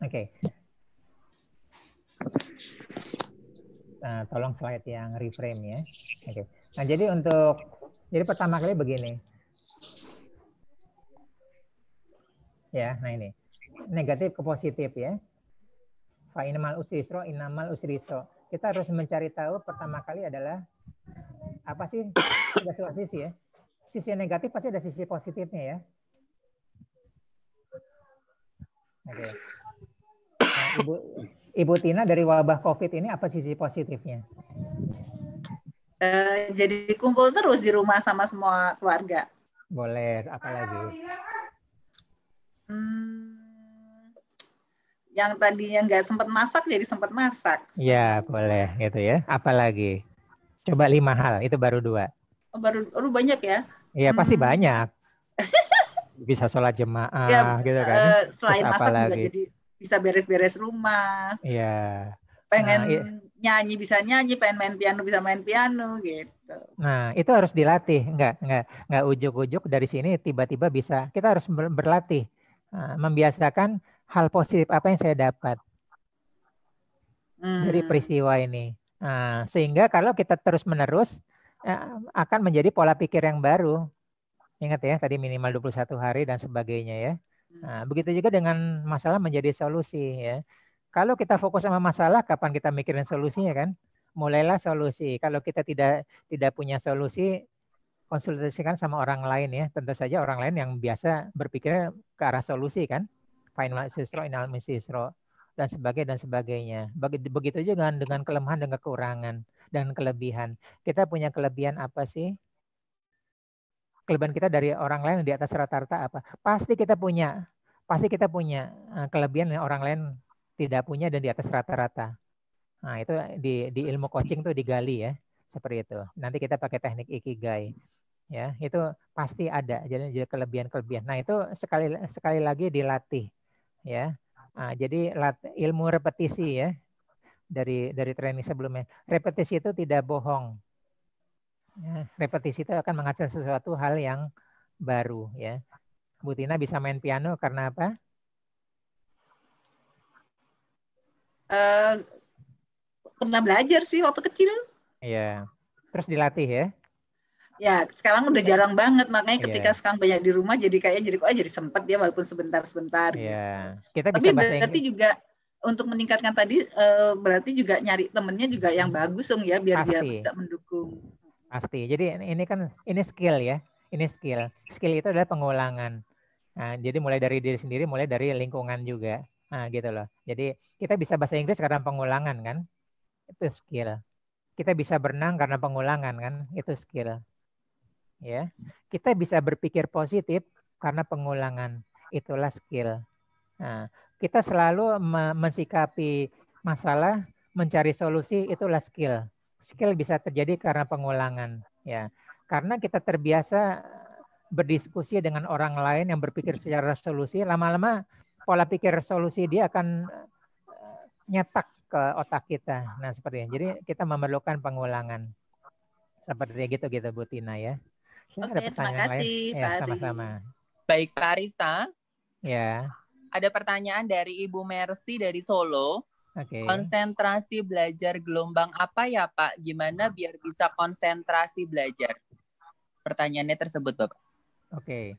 Oke. Nah, tolong slide yang reframe ya. Oke. Nah, jadi pertama kali begini. Ya, nah ini. Negatif ke positif ya. Fa innamal usri yusra, innamal usri yusra. Kita harus mencari tahu pertama kali adalah apa sih? Ada dua sisi ya. Sisi negatif pasti ada sisi positifnya ya. Oke. Nah, Ibu Tina, dari wabah COVID ini apa sisi positifnya? Jadi kumpul terus di rumah sama semua keluarga. Boleh, apa lagi? Yang tadinya nggak sempat masak jadi sempat masak. Ya, boleh gitu ya. Apa lagi? Coba 5 hal, itu baru 2. Oh, baru banyak ya? Iya, pasti banyak. Bisa sholat jemaah Ya, gitu kan. selain terus masak apa juga lagi? jadi bisa beres-beres rumah. Iya. Pengen nyanyi bisa nyanyi, pengen main piano bisa main piano gitu. Nah, itu harus dilatih. Enggak ujuk-ujuk dari sini tiba-tiba bisa. Kita harus berlatih. Membiasakan hal positif apa yang saya dapat dari peristiwa ini. Nah, sehingga kalau kita terus-menerus akan menjadi pola pikir yang baru. Ingat ya, tadi minimal 21 hari dan sebagainya ya. Nah, begitu juga dengan masalah menjadi solusi ya. Kalau kita fokus sama masalah, kapan kita mikirin solusinya kan? Mulailah solusi. Kalau kita tidak punya solusi, konsultasikan sama orang lain ya. Tentu saja orang lain yang biasa berpikir ke arah solusi kan. Final sisro, inal misisro dan sebagainya. Begitu juga dengan kelemahan dan kekurangan dan kelebihan. Kita punya kelebihan apa sih? Kelebihan kita dari orang lain di atas rata-rata apa? Pasti kita punya kelebihan yang orang lain tidak punya dan di atas rata-rata. Nah, itu di ilmu coaching tuh digali ya, seperti itu. Nanti kita pakai teknik ikigai. Ya, itu pasti ada. Jadi kelebihan-kelebihan. Nah, itu sekali lagi dilatih ya. Nah, jadi ilmu repetisi ya. Dari training sebelumnya. Repetisi itu tidak bohong. Ya, repetisi itu akan menghasilkan sesuatu hal yang baru ya. Bu Tina bisa main piano karena apa? Pernah belajar sih waktu kecil. Iya. Terus dilatih ya? Ya, sekarang udah jarang banget, makanya ketika sekarang banyak di rumah jadi jadi sempat dia walaupun sebentar-sebentar. Iya. Gitu. Kita tapi bisa berarti juga untuk meningkatkan tadi berarti juga nyari temennya juga yang bagus dong ya biar dia bisa mendukung. Pasti. Jadi ini skill ya. Ini skill. Skill itu adalah pengulangan. Nah, jadi mulai dari diri sendiri, mulai dari lingkungan juga. Nah, gitu loh. Jadi kita bisa bahasa Inggris karena pengulangan kan? Itu skill. Kita bisa berenang karena pengulangan kan? Itu skill. Ya. Kita bisa berpikir positif karena pengulangan. Itulah skill. Nah, kita selalu mensikapi masalah, mencari solusi, itulah skill. Skill bisa terjadi karena pengulangan, ya. Karena kita terbiasa berdiskusi dengan orang lain yang berpikir secara solusi, lama-lama pola pikir solusi dia akan nyetak ke otak kita. Nah, seperti ini. Jadi kita memerlukan pengulangan. Seperti gitu Bu Tina ya. Oke, ada pertanyaan terima kasih, lain? Ya, sama-sama. Baik, Pak Arista. Ya. Ada pertanyaan dari Ibu Mercy dari Solo. Okay. Konsentrasi belajar gelombang apa ya Pak? Gimana biar bisa konsentrasi belajar? Pertanyaannya tersebut Bapak. Oke,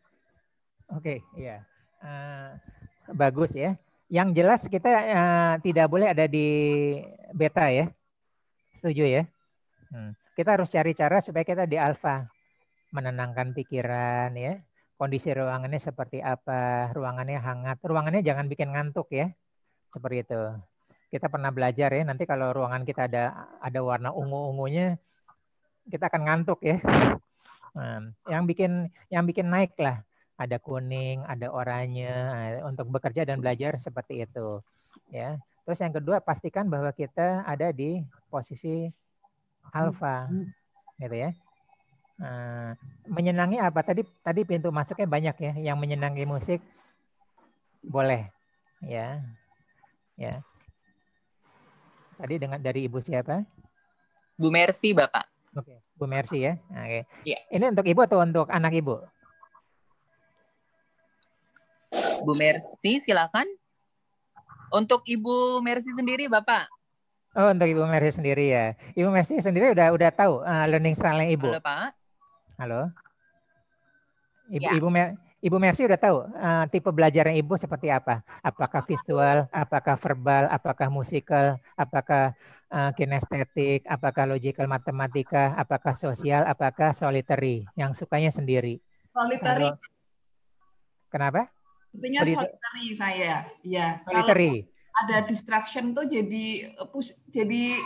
ya. Bagus ya. Yang jelas kita tidak boleh ada di beta ya. Setuju ya? Kita harus cari cara supaya kita di alfa. Menenangkan pikiran ya. Kondisi ruangannya seperti apa, ruangannya hangat. Ruangannya jangan bikin ngantuk ya. Seperti itu. Kita pernah belajar ya, nanti kalau ruangan kita ada warna ungu-ungunya, kita akan ngantuk ya. Yang bikin naik lah, ada kuning, ada oranye untuk bekerja dan belajar seperti itu ya. Terus yang kedua, pastikan bahwa kita ada di posisi alfa gitu ya. Menyenangi apa, tadi pintu masuknya banyak ya. Yang menyenangi musik boleh ya. Tadi dari Ibu siapa? Bu Mercy, Bapak. Oke, Bu Mercy ya. Oke. Iya. Ini untuk Ibu atau untuk anak Ibu? Bu Mercy, silakan. Untuk Ibu Mercy sendiri, Bapak. Oh, untuk Ibu Mercy sendiri ya. Ibu Mercy sendiri udah tahu learning style-nya Ibu. Halo, Pak. Halo. Ya. Ibu Mercy udah tahu tipe belajarnya Ibu seperti apa? Apakah visual, apakah verbal, apakah musikal, apakah kinestetik, apakah logical matematika, apakah sosial, apakah solitary, yang sukanya sendiri. Solitary. Kenapa? Intinya solitary saya. Ya. Solitary. Kalau ada distraction tuh jadi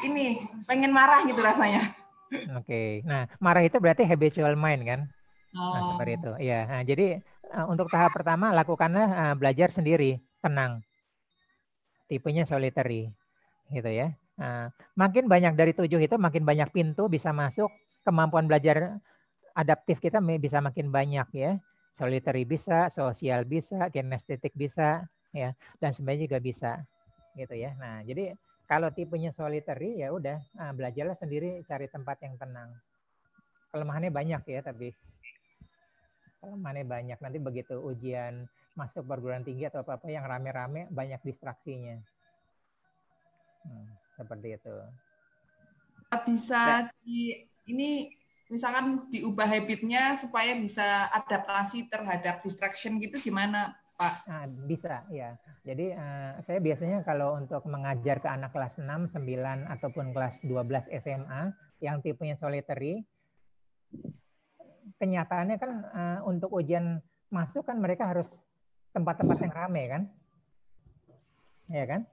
ini pengen marah gitu rasanya. Oke. Nah, marah itu berarti habitual mind kan? Nah, seperti itu. Ya. Nah, jadi untuk tahap pertama lakukanlah belajar sendiri, tenang. Tipenya solitary. Gitu ya. Makin banyak dari 7 itu, makin banyak pintu bisa masuk, kemampuan belajar adaptif kita bisa makin banyak ya. Solitary bisa, sosial bisa, kinestetik bisa, ya, dan sebenarnya juga bisa, gitu ya. Nah, jadi kalau tipenya solitary ya udah belajarlah sendiri, cari tempat yang tenang. Kelemahannya banyak ya, tapi kelemahannya banyak. Nanti begitu ujian masuk perguruan tinggi atau apa-apa yang rame-rame banyak distraksinya. Seperti itu. Bisa ini misalkan diubah habitnya supaya bisa adaptasi terhadap distraction gitu gimana, Pak? Bisa ya. Jadi saya biasanya kalau untuk mengajar ke anak kelas 6, 9 ataupun kelas 12 SMA yang tipenya solitary, kenyataannya kan untuk ujian masuk kan mereka harus tempat-tempat yang ramai kan? Ya kan?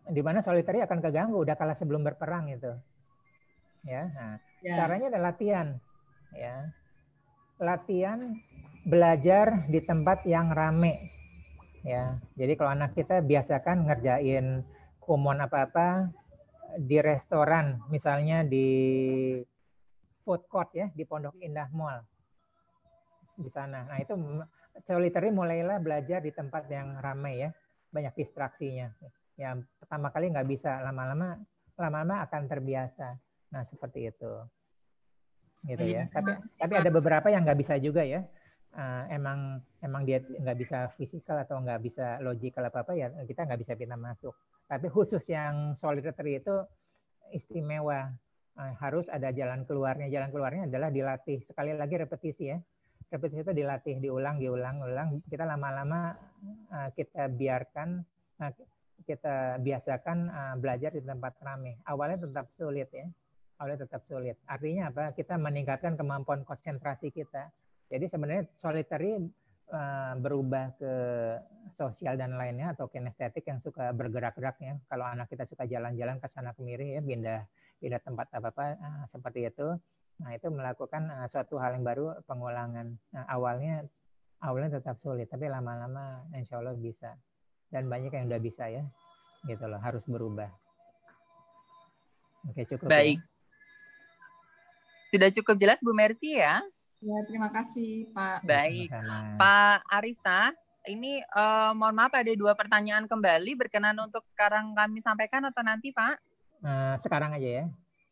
Di mana solitary akan keganggu, udah kalah sebelum berperang itu. Ya, nah, caranya adalah latihan, ya, latihan belajar di tempat yang rame, ya. Jadi kalau anak kita biasakan ngerjain kumon apa-apa di restoran, misalnya di food court ya, di Pondok Indah Mall, di sana. Nah itu solitary mulailah belajar di tempat yang ramai ya, banyak distraksinya. Ya pertama kali nggak bisa, lama-lama akan terbiasa. Nah seperti itu, gitu ya. Tapi ada beberapa yang nggak bisa juga ya. Emang dia nggak bisa fisikal atau nggak bisa logikal apa ya, kita nggak bisa pindah masuk. Tapi khusus yang solitary itu istimewa, harus ada jalan keluarnya. Jalan keluarnya adalah dilatih, sekali lagi repetisi ya. Repetisi itu dilatih, diulang. Kita lama-lama kita biarkan, kita biasakan belajar di tempat ramai. Awalnya tetap sulit ya. Artinya apa? Kita meningkatkan kemampuan konsentrasi kita. Jadi sebenarnya solitary berubah ke sosial dan lainnya atau kinestetik yang suka bergerak-gerak ya. Kalau anak kita suka jalan-jalan ke sana kemari ya, pindah tempat apa-apa seperti itu. Nah, itu melakukan suatu hal yang baru, pengulangan. Nah, awalnya tetap sulit, tapi lama-lama insya Allah bisa. Dan banyak yang udah bisa ya. Gitu loh, harus berubah. Oke, cukup. Baik. Ya? Sudah cukup jelas Bu Mercy ya? Ya, terima kasih Pak. Baik. Sama-sama. Pak Arista, ini mohon maaf ada 2 pertanyaan kembali, berkenan untuk sekarang kami sampaikan atau nanti Pak? Sekarang aja ya.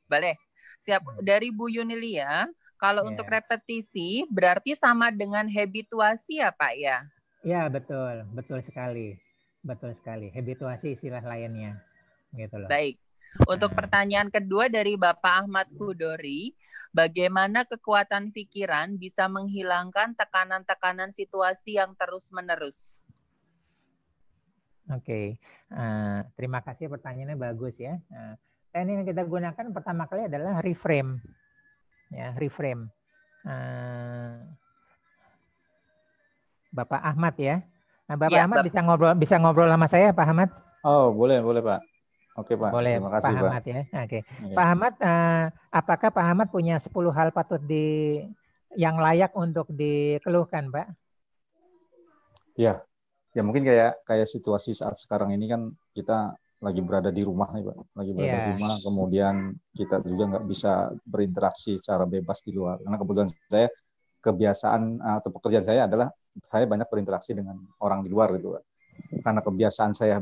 Boleh. Siap. Dari Bu Yunilia, kalau untuk repetisi berarti sama dengan habituasi ya Pak ya? Ya, betul sekali. Habituasi istilah lainnya. Gitu loh. Baik. Untuk pertanyaan kedua dari Bapak Ahmad Hudori, bagaimana kekuatan pikiran bisa menghilangkan tekanan-tekanan situasi yang terus-menerus? Oke. Terima kasih, pertanyaannya bagus ya. Teknik yang kita gunakan pertama kali adalah reframe. Ya, reframe. Bapak Ahmad ya. Nah, Bapak Ahmad bisa ngobrol sama saya, Pak Ahmad? Oh, boleh Pak. Oke Pak, Boleh terima kasih Pak Pak. Ahmad ya. Oke. Oke. Pak Ahmad, apakah Pak Ahmad punya 10 hal patut yang layak untuk dikeluhkan, Pak? Ya, ya mungkin kayak situasi saat sekarang ini kan kita lagi berada di rumah nih Pak, lagi berada di rumah, kemudian kita juga nggak bisa berinteraksi secara bebas di luar. Karena kebetulan saya kebiasaan atau pekerjaan saya adalah saya banyak berinteraksi dengan orang di luar gitu Pak. Karena kebiasaan saya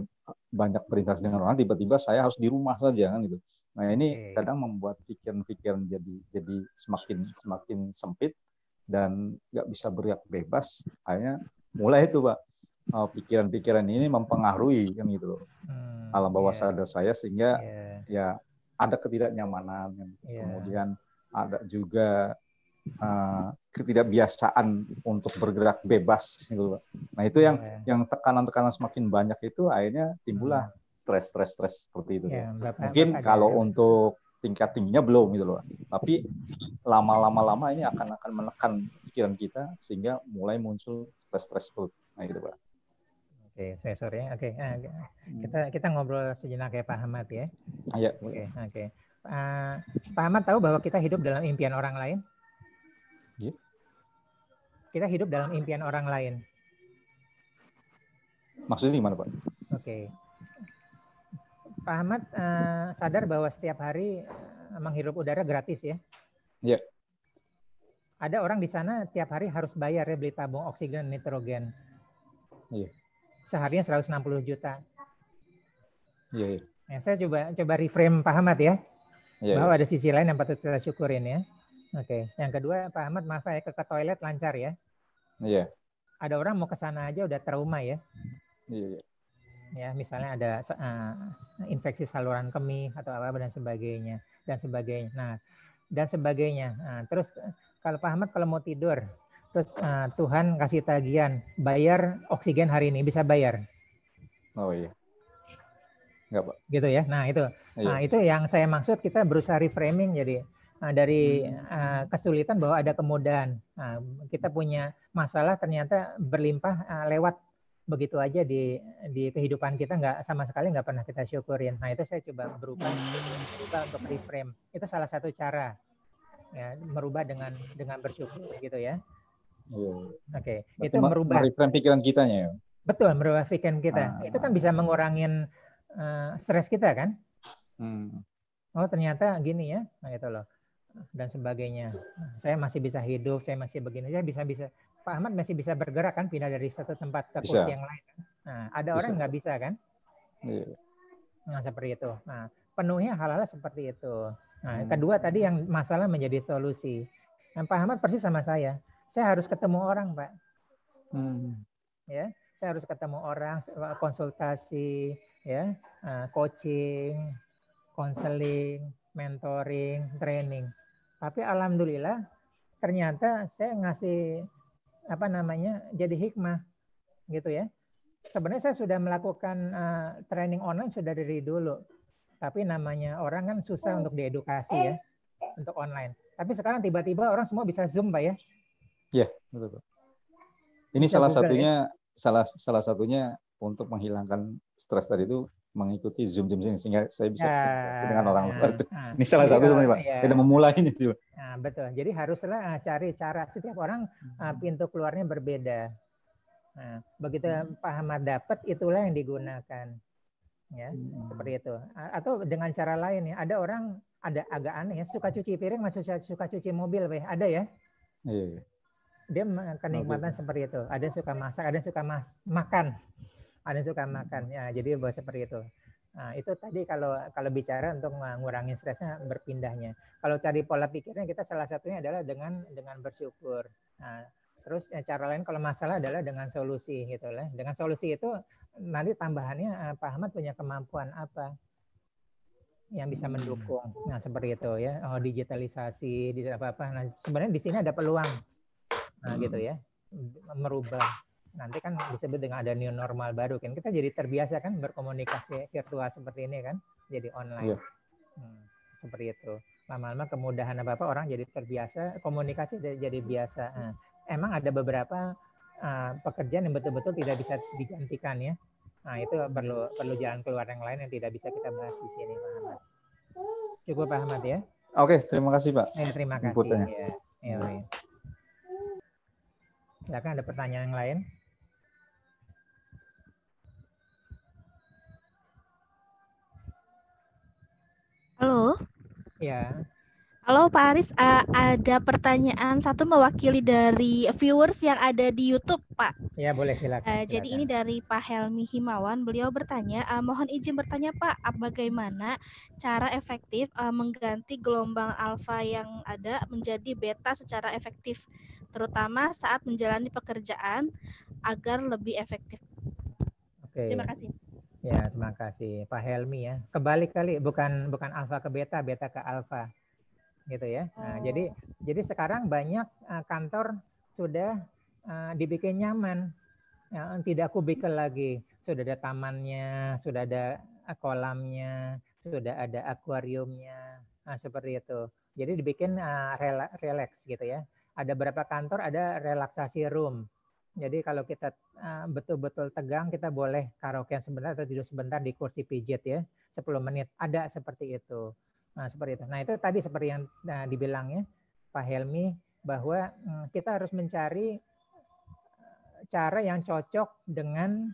banyak berinteraksi dengan orang, tiba-tiba saya harus di rumah saja kan gitu. Nah ini kadang membuat pikiran-pikiran jadi semakin sempit dan nggak bisa bergerak bebas. Akhirnya mulai itu Pak, pikiran-pikiran ini mempengaruhi kan gitu loh alam bawah sadar saya, sehingga ya ada ketidaknyamanan kan. Kemudian ada juga ketidakbiasaan untuk bergerak bebas gitu Pak. Nah itu yang tekanan-tekanan semakin banyak itu akhirnya timbullah stres seperti itu. Mungkin kalau untuk tingkat tingginya belum gitu loh, tapi lama ini akan menekan pikiran kita sehingga mulai muncul stres perut. Nah gitu Pak. Oke, sorry. Oke, kita ngobrol sejenak ya Pak Ahmad ya. Iya. Oke. Pak Ahmad tahu bahwa kita hidup dalam impian orang lain? Kita hidup dalam impian orang lain. Maksudnya gimana Pak? Oke. Pak Ahmad sadar bahwa setiap hari menghirup udara gratis ya? Iya. Ada orang di sana tiap hari harus bayar ya beli tabung oksigen nitrogen. Iya. Seharinya 160 juta. Iya. Nah, saya coba reframe Pak Ahmad ya. Bahwa ada sisi lain yang patut kita syukurin ya. Oke. Yang kedua Pak Ahmad, maaf ya, ke toilet lancar ya. Iya. Ada orang mau ke sana aja udah trauma ya. Iya. Ya, misalnya ada infeksi saluran kemih atau apa dan sebagainya. Nah, dan sebagainya. Nah, terus kalau Pak Ahmad kalau mau tidur, terus Tuhan kasih tagihan, bayar oksigen hari ini, bisa bayar. Oh iya. Enggak Pak. Gitu ya. Nah itu, itu yang saya maksud, kita berusaha reframing jadi dari kesulitan bahwa ada kemudahan. Kita punya masalah ternyata berlimpah lewat begitu aja di kehidupan kita, sama sekali nggak pernah kita syukurin. Nah itu saya coba berubah untuk reframe. Itu salah satu cara ya, merubah dengan bersyukur gitu ya. Oke. Itu merubah pikiran kitanya ya. Betul, merubah pikiran kita. Itu kan bisa mengurangin stres kita kan. Oh ternyata gini ya, nah itu loh, dan sebagainya. Saya masih bisa hidup, saya masih begini, saya bisa. Pak Ahmad masih bisa bergerak kan, pindah dari satu tempat ke kursi yang lain. Nah, ada orang nggak bisa kan? Nah seperti itu. Nah penuhnya hal-hal seperti itu. Nah kedua tadi yang masalah menjadi solusi. Nah, Pak Ahmad persis sama saya harus ketemu orang Pak. Ya, saya harus ketemu orang, konsultasi, ya, coaching, konseling, mentoring, training. Tapi alhamdulillah ternyata saya ngasih jadi hikmah gitu ya. Sebenarnya saya sudah melakukan training online sudah dari dulu. Tapi namanya orang kan susah untuk diedukasi ya untuk online. Tapi sekarang tiba-tiba orang semua bisa Zoom Pak ya. Iya, betul. Ini bisa salah satunya ya? salah satunya untuk menghilangkan stres tadi itu mengikuti Zoom sehingga saya bisa dengan orang luar. Ini salah satu sebenarnya Pak. Kita memulai ini juga. Nah, betul. Jadi haruslah cari cara, setiap orang pintu keluarnya berbeda. Nah, begitu Pak Ahmad dapat, itulah yang digunakan. Ya, seperti itu. Atau dengan cara lain ya. Ada orang agak aneh ya, suka cuci piring masih suka cuci mobil, ada ya? Iya. Dia kenikmatan seperti itu. Ada yang suka masak, ada yang suka makan. Ada yang suka makan. Ya, jadi buat seperti itu. Nah, itu tadi kalau bicara untuk mengurangi stresnya, berpindahnya. Kalau cari pola pikirnya, kita salah satunya adalah dengan bersyukur. Nah, terus cara lain kalau masalah adalah dengan solusi gitu lah. Dengan solusi itu nanti tambahannya Pak Ahmad punya kemampuan apa yang bisa mendukung. Nah, seperti itu ya. Digitalisasi, apa-apa. Nah, sebenarnya di sini ada peluang. Nah, gitu ya. Merubah. Nanti kan disebut dengan ada new normal baru kan. Kita jadi terbiasa kan berkomunikasi virtual seperti ini kan. Jadi online. Seperti itu. Lama-lama kemudahan apa-apa orang jadi terbiasa, komunikasi jadi biasa. Emang ada beberapa pekerjaan yang betul-betul tidak bisa digantikan ya. Nah, itu perlu jalan keluar yang lain yang tidak bisa kita bahas di sini, Pak Ahmad. Cukup, Pak Ahmad ya? Oke, terima kasih, Pak. Terima kasih. Inputannya. Ya. Silakan, ada pertanyaan yang lain? Halo. Ya. Halo Pak Aris, ada pertanyaan satu mewakili dari viewers yang ada di YouTube, Pak. Ya, boleh, silakan. Jadi ini dari Pak Helmi Himawan. Beliau bertanya, mohon izin bertanya Pak, bagaimana cara efektif mengganti gelombang alfa yang ada menjadi beta secara efektif, terutama saat menjalani pekerjaan agar lebih efektif. Oke. Terima kasih. Ya, terima kasih Pak Helmi ya. Kebalik kali, bukan alfa ke beta, beta ke alfa. Gitu ya. Nah, jadi sekarang banyak kantor sudah dibikin nyaman, ya, tidak kubikel lagi, sudah ada tamannya, sudah ada kolamnya, sudah ada akuariumnya, seperti itu. Jadi dibikin relax gitu ya. Ada beberapa kantor ada relaksasi room. Jadi kalau kita betul-betul tegang, kita boleh karaokean sebentar atau tidur sebentar di kursi pijit ya, 10 menit. Ada seperti itu. Nah, seperti itu. Nah, itu tadi seperti yang dibilangnya Pak Helmi, bahwa kita harus mencari cara yang cocok dengan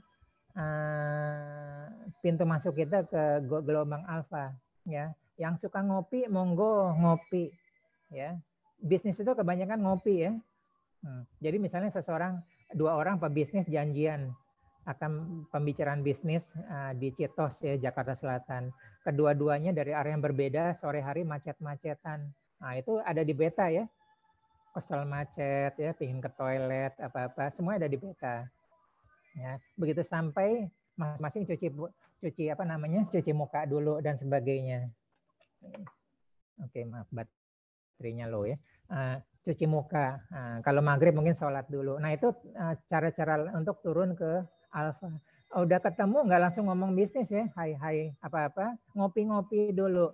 pintu masuk kita ke gelombang alfa. Ya, yang suka ngopi, monggo ngopi. Ya, bisnis itu kebanyakan ngopi ya. Jadi misalnya dua orang pebisnis janjian akan pembicaraan bisnis di Citos ya, Jakarta Selatan. Kedua-duanya dari area yang berbeda, sore hari macet-macetan. Nah, itu ada di beta ya. Kesel macet ya, pingin ke toilet, apa-apa, semua ada di beta. Ya, begitu sampai masing-masing cuci muka dulu dan sebagainya. Oke, maaf baterainya low ya. Cuci muka. Kalau maghrib mungkin sholat dulu. Nah, itu cara-cara untuk turun ke alfa. Udah ketemu nggak langsung ngomong bisnis ya, hai apa-apa, ngopi-ngopi dulu.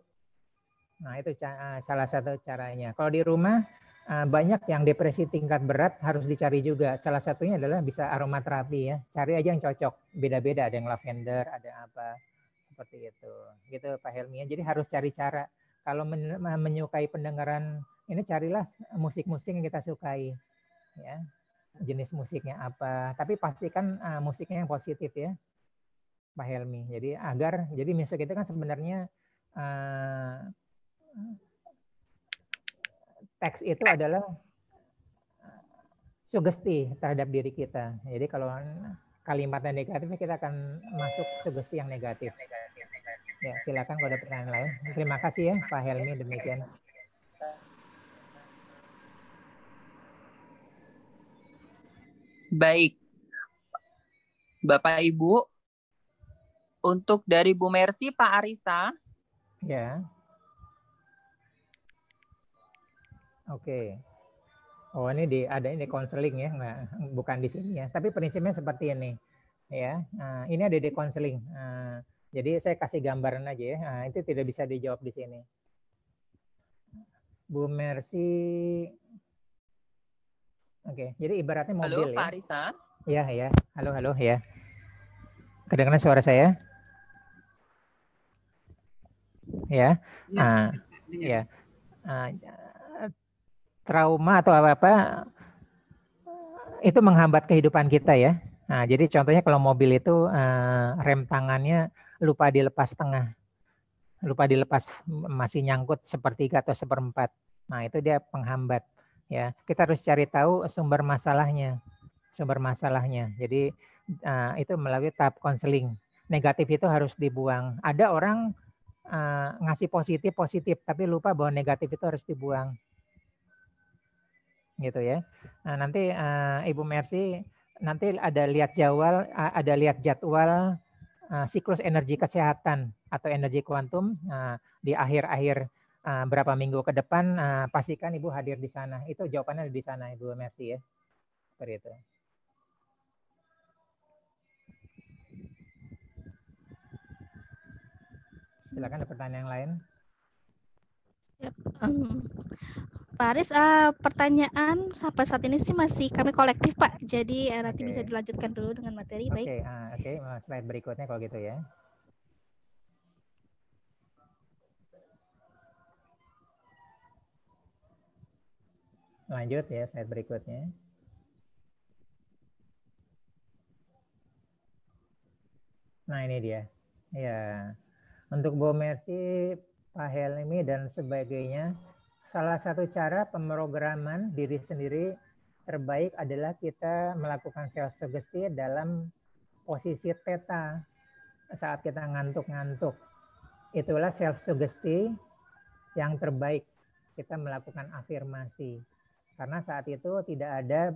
Nah, itu salah satu caranya. Kalau di rumah banyak yang depresi tingkat berat harus dicari juga. Salah satunya adalah bisa aromaterapi ya. Cari aja yang cocok. Beda-beda, ada yang lavender, ada apa seperti itu. Gitu Pak Helmi. Jadi harus cari cara. Kalau menyukai pendengaran ini, carilah musik-musik yang kita sukai. Ya. Jenis musiknya apa, tapi pastikan musiknya yang positif ya Pak Helmi. Jadi musik itu kan sebenarnya teks itu adalah sugesti terhadap diri kita. Jadi kalau kalimatnya negatif, kita akan masuk sugesti yang negatif. Ya, silakan kalau ada pertanyaan lain. Terima kasih ya Pak Helmi, demikian. Baik, Bapak Ibu, untuk dari Bu Mercy, Pak Arisa. Ya. Oke. Oh, ini ada konseling ya, bukan di sini ya. Tapi prinsipnya seperti ini, ya. Ini ada di konseling. Jadi saya kasih gambaran aja ya. Itu tidak bisa dijawab di sini. Bu Mercy. Oke, jadi ibaratnya mobil. Halo, Pak Arisa. Ya. Halo ya. Kedengaran suara saya? Ya. Ya. Trauma atau apa itu menghambat kehidupan kita ya. Nah, jadi contohnya kalau mobil itu rem tangannya lupa dilepas tengah. Lupa dilepas, masih nyangkut sepertiga atau seperempat. Nah, itu dia penghambat. Ya, kita harus cari tahu sumber masalahnya. Jadi itu melalui tahap konseling. Negatif itu harus dibuang. Ada orang ngasih positif, tapi lupa bahwa negatif itu harus dibuang. Gitu ya. Nah, nanti Ibu Mercy nanti ada lihat jadwal siklus energi kesehatan atau energi kuantum di akhir-akhir berapa minggu ke depan, pastikan Ibu hadir di sana. Itu jawabannya di sana Ibu Mercy ya. Seperti itu. Silakan ada pertanyaan yang lain. Pak Aris, pertanyaan sampai saat ini sih masih kami kolektif Pak. Jadi nanti bisa dilanjutkan dulu dengan materi. Baik. Oke, slide berikutnya kalau gitu ya. Lanjut ya, slide berikutnya. Nah ini dia. Ya, untuk Bu Mercy, Pak Helmi dan sebagainya, salah satu cara pemrograman diri sendiri terbaik adalah kita melakukan self-suggestion dalam posisi theta saat kita ngantuk-ngantuk. Itulah self-suggestion yang terbaik. Kita melakukan afirmasi. Karena saat itu tidak ada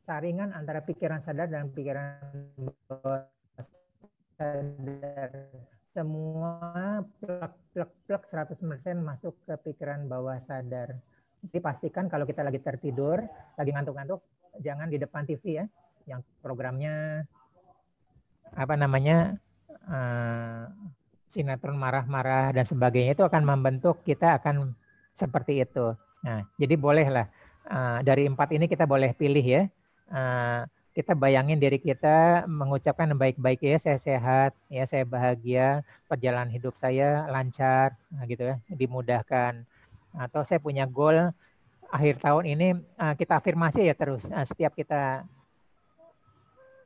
saringan antara pikiran sadar dan pikiran bawah sadar. Semua plek 100% masuk ke pikiran bawah sadar. Jadi pastikan kalau kita lagi tertidur, lagi ngantuk-ngantuk, jangan di depan TV ya, yang programnya sinetron marah-marah dan sebagainya, itu akan membentuk kita akan seperti itu. Nah, jadi bolehlah dari 4 ini kita boleh pilih ya. Kita bayangin diri kita mengucapkan baik-baik ya, saya sehat, ya saya bahagia, perjalanan hidup saya lancar, gitu ya, dimudahkan. Atau saya punya goal akhir tahun ini, kita afirmasi ya terus setiap kita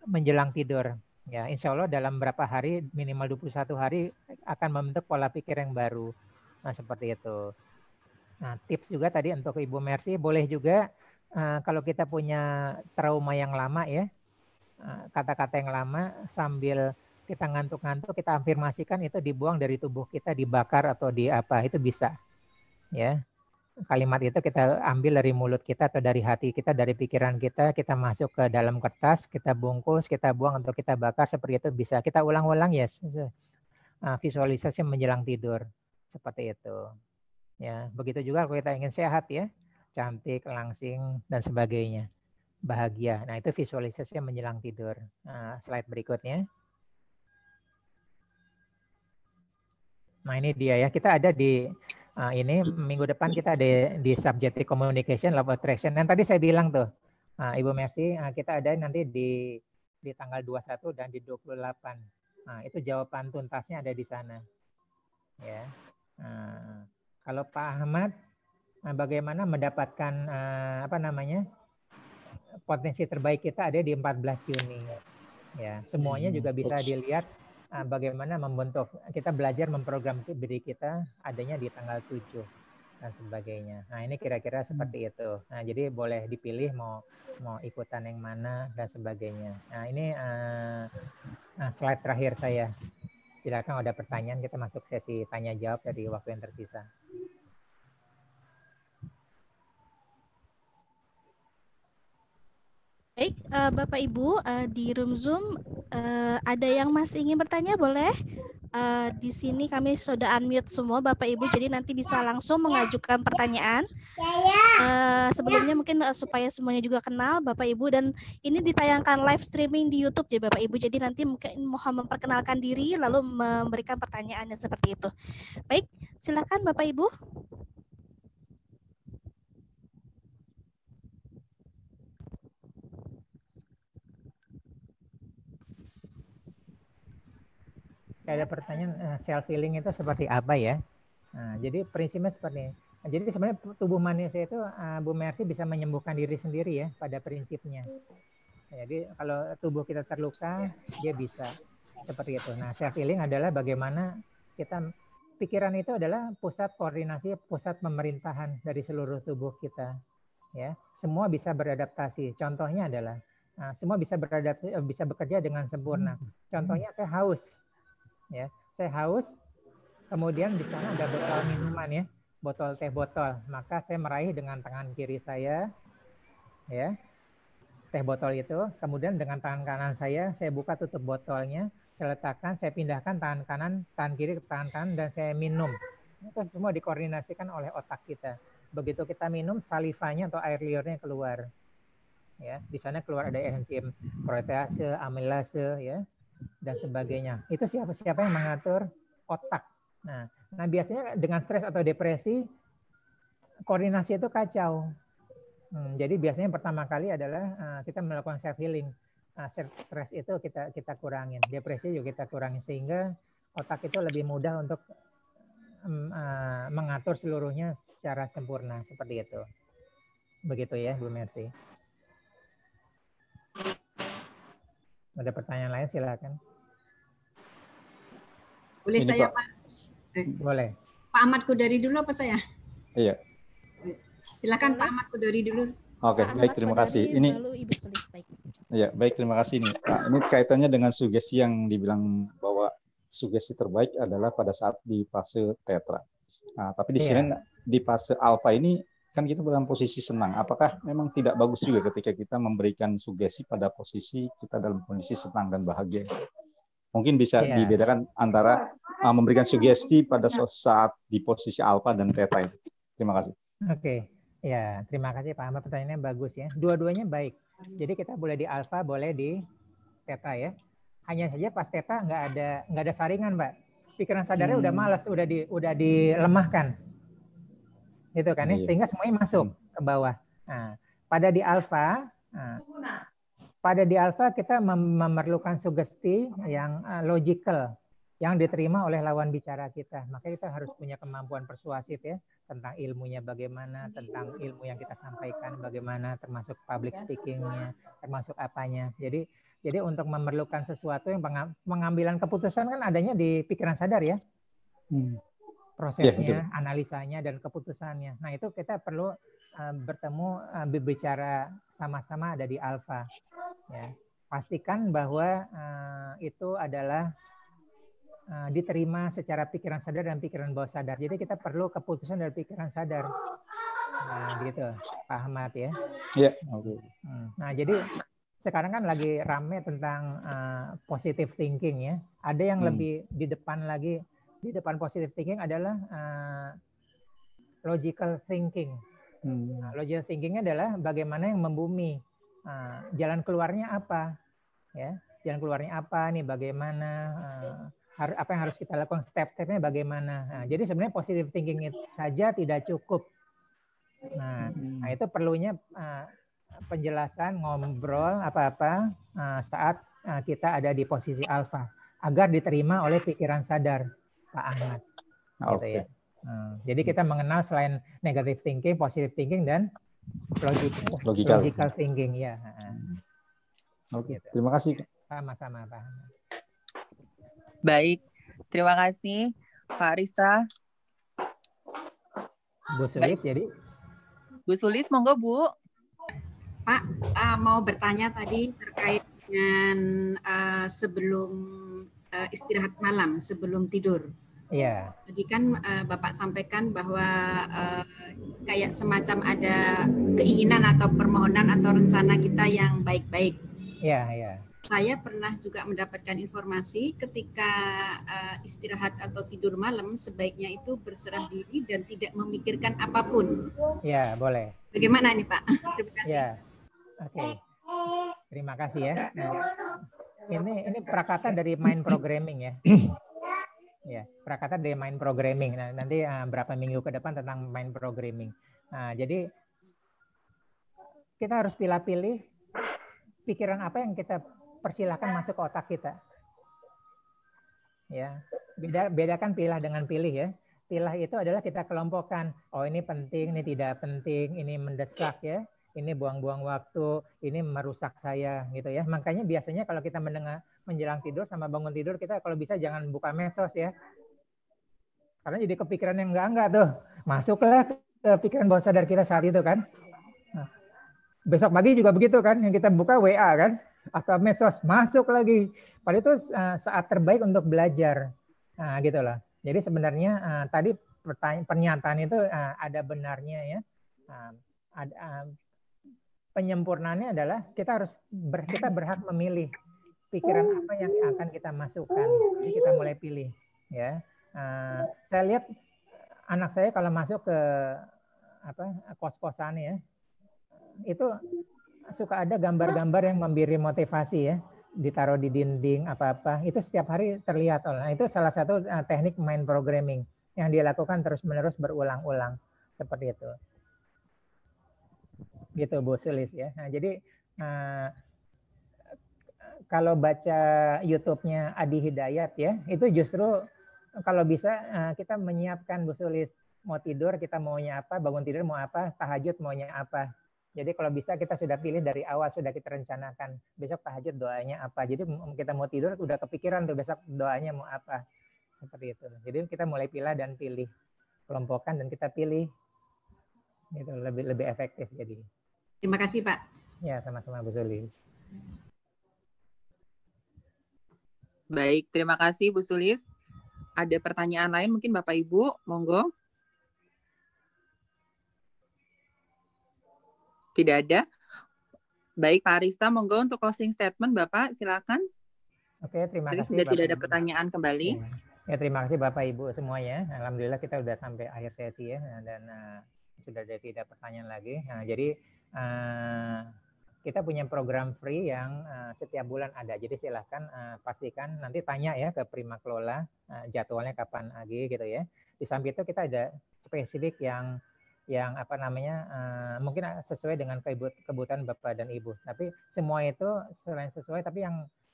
menjelang tidur. Ya, insya Allah dalam berapa hari, minimal 21 hari akan membentuk pola pikir yang baru. Nah, seperti itu. Nah, tips juga tadi untuk Ibu Mercy, boleh juga kalau kita punya trauma yang lama ya, kata-kata yang lama sambil kita ngantuk-ngantuk, kita afirmasikan itu dibuang dari tubuh kita, dibakar atau di apa, itu bisa. Ya. Kalimat itu kita ambil dari mulut kita atau dari hati kita, dari pikiran kita masuk ke dalam kertas, kita bungkus, kita buang atau kita bakar, seperti itu bisa. Kita ulang-ulang ya, visualisasi menjelang tidur, seperti itu. Ya, begitu juga kalau kita ingin sehat ya, cantik, langsing dan sebagainya, bahagia. Nah, itu visualisasi menjelang tidur. Nah, slide berikutnya. Nah, ini dia ya. Kita ada di ini minggu depan kita ada di Subjective Communication, Law of Attraction. Dan tadi saya bilang tuh, Ibu Mercy, kita ada nanti di tanggal 21 dan di 28. Nah, itu jawaban tuntasnya ada di sana. Ya. Kalau Pak Ahmad, bagaimana mendapatkan potensi terbaik kita ada di 14 Juni. Ya, semuanya juga bisa dilihat bagaimana membentuk, kita belajar memprogram diri kita adanya di tanggal 7 dan sebagainya. Nah, ini kira-kira seperti itu. Nah, jadi boleh dipilih mau ikutan yang mana dan sebagainya. Nah, ini slide terakhir saya. Silakan ada pertanyaan, kita masuk sesi tanya jawab dari waktu yang tersisa. Baik, Bapak Ibu di room Zoom ada yang masih ingin bertanya, boleh? Di sini kami sudah unmute semua Bapak Ibu, jadi nanti bisa langsung mengajukan pertanyaan. Sebelumnya mungkin supaya semuanya juga kenal Bapak Ibu, dan ini ditayangkan live streaming di YouTube ya Bapak Ibu, jadi nanti mungkin mohon memperkenalkan diri lalu memberikan pertanyaannya seperti itu. Baik, silakan Bapak Ibu. Saya ada pertanyaan, self healing itu seperti apa ya? Nah, jadi prinsipnya seperti ini. Jadi sebenarnya tubuh manusia itu, Bu Mercy, bisa menyembuhkan diri sendiri ya pada prinsipnya. Jadi kalau tubuh kita terluka, dia bisa seperti itu. Nah, self healing adalah bagaimana kita, pikiran itu adalah pusat koordinasi, pusat pemerintahan dari seluruh tubuh kita. Ya, semua bisa beradaptasi. Contohnya adalah semua bisa bekerja dengan sempurna. Contohnya saya haus. Ya, saya haus, kemudian di sana ada botol minuman ya, botol teh botol, maka saya meraih dengan tangan kiri saya, ya, teh botol itu, kemudian dengan tangan kanan saya buka tutup botolnya, saya letakkan, saya pindahkan tangan kanan, tangan kiri ke tangan kanan, dan saya minum. Itu semua dikoordinasikan oleh otak kita. Begitu kita minum, salivanya atau air liurnya keluar. Ya, di sana keluar ada enzim protease, amilase, ya, dan sebagainya. Itu siapa yang mengatur? Otak. Nah, biasanya dengan stres atau depresi, koordinasi itu kacau. Jadi biasanya pertama kali adalah kita melakukan self healing. Stres itu kita kurangin, depresi juga kita kurangin, sehingga otak itu lebih mudah untuk mengatur seluruhnya secara sempurna, seperti itu. Begitu ya, Bu Mercy. Ada pertanyaan lain, silakan. Boleh Ini, saya, Pak. Pak? Boleh. Pak Ahmad Kudari dulu apa saya? Iya. Silakan Pak Ahmad Kudari dulu. Oke, baik, terima kasih. Ini ya, baik, terima kasih nih, Pak. Ini kaitannya dengan sugesti yang dibilang bahwa sugesti terbaik adalah pada saat di fase tetra. Nah, tapi di sini di fase alfa ini kan kita dalam posisi senang. Apakah memang tidak bagus juga ketika kita memberikan sugesti pada posisi kita dalam kondisi senang dan bahagia? Mungkin bisa dibedakan antara memberikan sugesti pada saat di posisi alfa dan theta itu. Terima kasih. Oke, ya terima kasih Pak Ahmad, pertanyaannya bagus ya. Dua-duanya baik. Jadi kita boleh di alfa, boleh di theta ya. Hanya saja pas theta nggak ada saringan, Mbak. Pikiran sadarnya udah malas, udah dilemahkan, gitu kan ya. Sehingga semuanya masuk ke bawah. Nah, pada di alfa kita memerlukan sugesti yang logical, yang diterima oleh lawan bicara kita. Maka kita harus punya kemampuan persuasif ya, tentang ilmunya bagaimana, tentang ilmu yang kita sampaikan bagaimana, termasuk public speaking-nya, termasuk apanya. Jadi untuk memerlukan sesuatu yang pengambilan keputusan kan adanya di pikiran sadar ya. Prosesnya, analisanya, dan keputusannya. Nah itu kita perlu bertemu, berbicara sama-sama ada di alfa. Ya. Pastikan bahwa itu adalah diterima secara pikiran sadar dan pikiran bawah sadar. Jadi kita perlu keputusan dari pikiran sadar. Nah, gitu, Pak Ahmad ya. Iya. Nah, jadi sekarang kan lagi rame tentang positive thinking ya. Ada yang lebih di depan lagi, di depan positive thinking adalah logical thinking. Nah, logical thinkingnya adalah bagaimana yang membumi. Jalan keluarnya apa? Ya, jalan keluarnya apa nih? Bagaimana? Apa yang harus kita lakukan, step-stepnya bagaimana. Nah, jadi sebenarnya positive thinking itu saja tidak cukup. Nah itu perlunya penjelasan, ngobrol apa-apa saat kita ada di posisi alfa agar diterima oleh pikiran sadar, Pak Ahmad. Gitu ya. Jadi kita mengenal selain negative thinking, positive thinking, dan logical thinking ya. Oke, gitu. Terima kasih. Sama-sama Pak Ahmad. Baik, terima kasih Pak Arista. Bu Sulis, jadi Bu Sulis, monggo Bu. Pak, mau bertanya tadi terkait dengan sebelum istirahat malam, sebelum tidur. Iya. Tadi kan Bapak sampaikan bahwa kayak semacam ada keinginan atau permohonan atau rencana kita yang baik-baik. Iya, iya. Saya pernah juga mendapatkan informasi ketika istirahat atau tidur malam sebaiknya itu berserah diri dan tidak memikirkan apapun. Ya, boleh. Bagaimana nih Pak? Terima kasih. Ya, oke. Terima kasih ya. Ini prakata dari mind programming ya. Ya, prakata dari mind programming. Nah, nanti berapa minggu ke depan tentang mind programming. Nah, jadi kita harus pilih-pilih pikiran apa yang kita persilakan masuk ke otak kita. Ya, bedakan pilah dengan pilih ya. Pilah itu adalah kita kelompokkan. Oh, ini penting, ini tidak penting, ini mendesak ya. Ini buang-buang waktu, ini merusak saya gitu ya. Makanya biasanya kalau kita menjelang tidur sama bangun tidur, kita kalau bisa jangan buka medsos ya. Karena jadi kepikiran yang enggak tuh. Masuklah ke pikiran bawah sadar kita saat itu kan. Nah, besok pagi juga begitu kan, yang kita buka WA kan. Atau medsos, masuk lagi. Padahal itu saat terbaik untuk belajar. Nah, gitu loh. Jadi sebenarnya tadi pernyataan itu ada benarnya ya. Penyempurnaannya adalah kita berhak memilih pikiran apa yang akan kita masukkan. Jadi kita mulai pilih ya. Saya lihat anak saya kalau masuk ke kos-kosan ya, itu suka ada gambar-gambar yang memberi motivasi ya, ditaruh di dinding apa-apa, itu setiap hari terlihat. Nah, itu salah satu teknik mind programming yang dilakukan terus-menerus berulang-ulang seperti itu. Gitu Bu Sulis ya. Nah, jadi kalau baca YouTube-nya Adi Hidayat ya, itu justru kalau bisa kita menyiapkan Bu Sulis, mau tidur kita maunya apa, bangun tidur mau apa, tahajud maunya apa. Jadi kalau bisa kita sudah pilih dari awal, sudah kita rencanakan besok tahajud doanya apa. Jadi kita mau tidur udah kepikiran tuh besok doanya mau apa. Seperti itu. Jadi kita mulai pilih, kelompokkan dan kita pilih. Itu lebih efektif jadi. Terima kasih Pak. Ya, sama-sama Bu Sulis. Baik, terima kasih Bu Sulis. Ada pertanyaan lain mungkin Bapak Ibu, monggo. Tidak ada. Baik, Pak Arista, monggo untuk closing statement Bapak, silakan. Oke, terima kasih. Sudah tidak ada pertanyaan kembali. Ya, terima kasih Bapak Ibu semuanya. Alhamdulillah kita sudah sampai akhir sesi ya, dan sudah tidak pertanyaan lagi. Nah, jadi kita punya program free yang setiap bulan ada. Jadi silahkan pastikan nanti tanya ya ke Prima Kelola jadwalnya kapan lagi gitu ya. Di samping itu kita ada spesifik yang apa namanya mungkin sesuai dengan kebutuhan Bapak dan Ibu. Tapi semua itu selain sesuai, tapi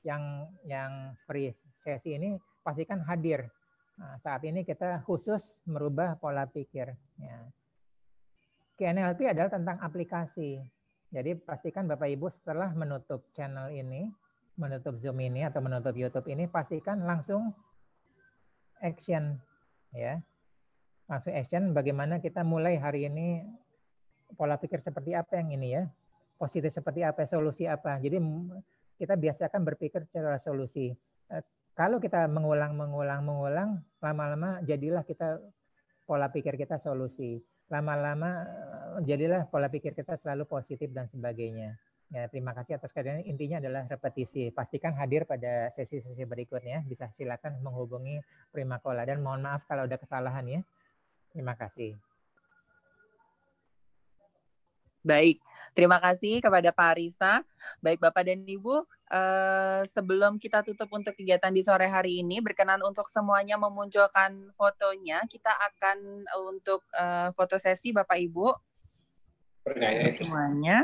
yang free sesi ini pastikan hadir. Nah, saat ini kita khusus merubah pola pikir. Ya. KNLP adalah tentang aplikasi. Jadi pastikan Bapak Ibu setelah menutup channel ini, menutup Zoom ini atau menutup YouTube ini, pastikan langsung action ya. Langsung action bagaimana kita mulai hari ini pola pikir seperti apa yang ini ya. Positif seperti apa, solusi apa. Jadi kita biasakan berpikir secara solusi. Kalau kita mengulang, lama-lama jadilah kita pola pikir kita solusi. Lama-lama jadilah pola pikir kita selalu positif dan sebagainya. Ya, terima kasih atas kehadiran. Intinya adalah repetisi. Pastikan hadir pada sesi-sesi berikutnya. Bisa silakan menghubungi Prima Kelola. Dan mohon maaf kalau ada kesalahan ya. Terima kasih. Baik, terima kasih kepada Pak Arista. Baik Bapak dan Ibu, sebelum kita tutup untuk kegiatan di sore hari ini, berkenan untuk semuanya memunculkan fotonya. Kita akan untuk foto sesi Bapak Ibu. Semuanya.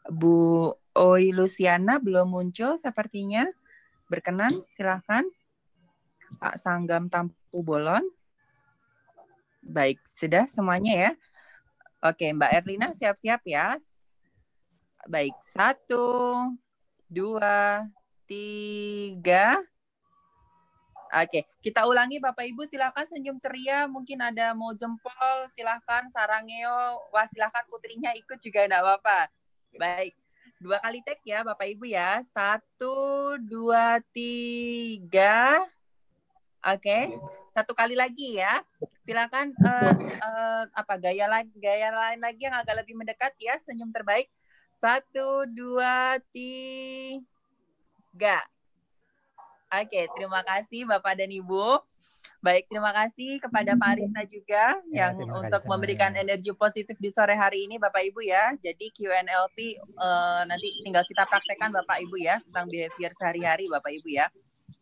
Bu Oi Luciana belum muncul sepertinya. Berkenan, silakan. Pak Sanggam Tampu Bolon. Baik, sudah semuanya ya. Oke, Mbak Erlina siap-siap ya. Baik, 1, 2, 3. Oke, kita ulangi Bapak Ibu, silakan senyum ceria. Mungkin ada mau jempol, silakan sarangeo. Wah, silakan putrinya ikut juga enggak apa-apa. Baik, 2 kali tag ya Bapak Ibu ya. 1, 2, 3. Oke, 1 kali lagi ya. Silakan gaya lain lagi yang agak lebih mendekat ya, senyum terbaik. 1, 2, 3. Oke, terima kasih Bapak dan Ibu. Baik, terima kasih kepada Pak Arista juga yang untuk memberikan energi positif di sore hari ini Bapak Ibu ya. Jadi QNLP nanti tinggal kita praktekkan Bapak Ibu ya tentang behavior sehari-hari Bapak Ibu ya.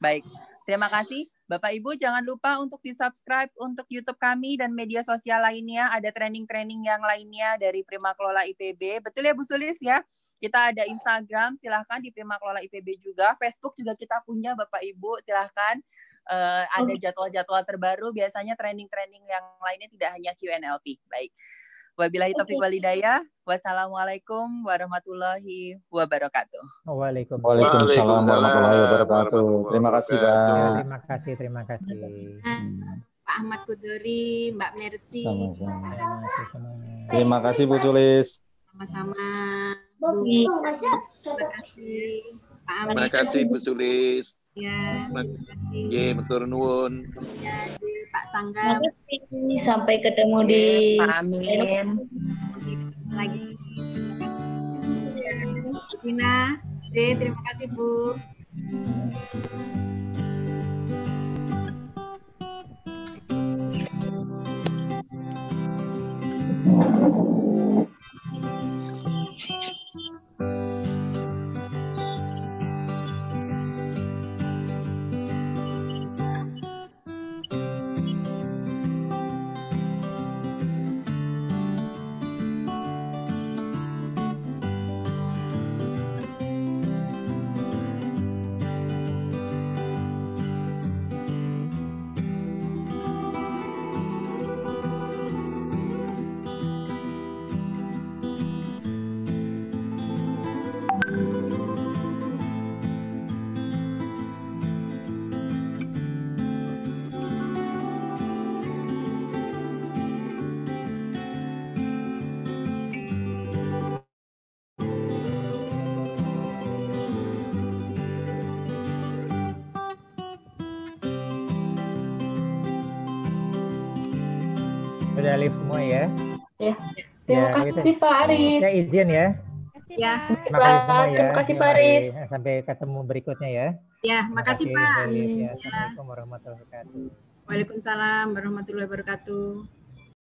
Baik, terima kasih. Bapak Ibu jangan lupa untuk di-subscribe untuk YouTube kami dan media sosial lainnya. Ada training-training yang lainnya dari Prima Kelola IPB. Betul ya Bu Sulis ya? Kita ada Instagram, silahkan di Prima Kelola IPB juga. Facebook juga kita punya Bapak Ibu, silahkan. Ada jadwal-jadwal terbaru. Biasanya training-training yang lainnya tidak hanya QNLP. Baik. Wabillahi taufiq wal hidayah. Wassalamualaikum warahmatullahi wabarakatuh. Waalaikumsalam warahmatullahi wabarakatuh. Terima kasih, Pak. Terima kasih. Pak Ahmad Kudori, Mbak Mercy. Sama-sama. Terima kasih Bu Sulis. Sama-sama. Terima kasih Pak Amin. Terima kasih Bu Sulis. Ya, terima kasih. Ye, matur nuwun. Ya, Pak Sanggam. Sampai ketemu di Pak Amin. Lagi. Terima kasih. Dina, J, terima kasih Bu. sudah live semua ya. Ya. Terima kasih Pak Aris. Saya izin ya. Ya. Terima kasih semua ya. Terima kasih Pak Aris. Sampai ketemu berikutnya ya. Ya, makasih Pak. Ya, Assalamualaikum warahmatullahi wabarakatuh. Waalaikumsalam warahmatullahi wabarakatuh.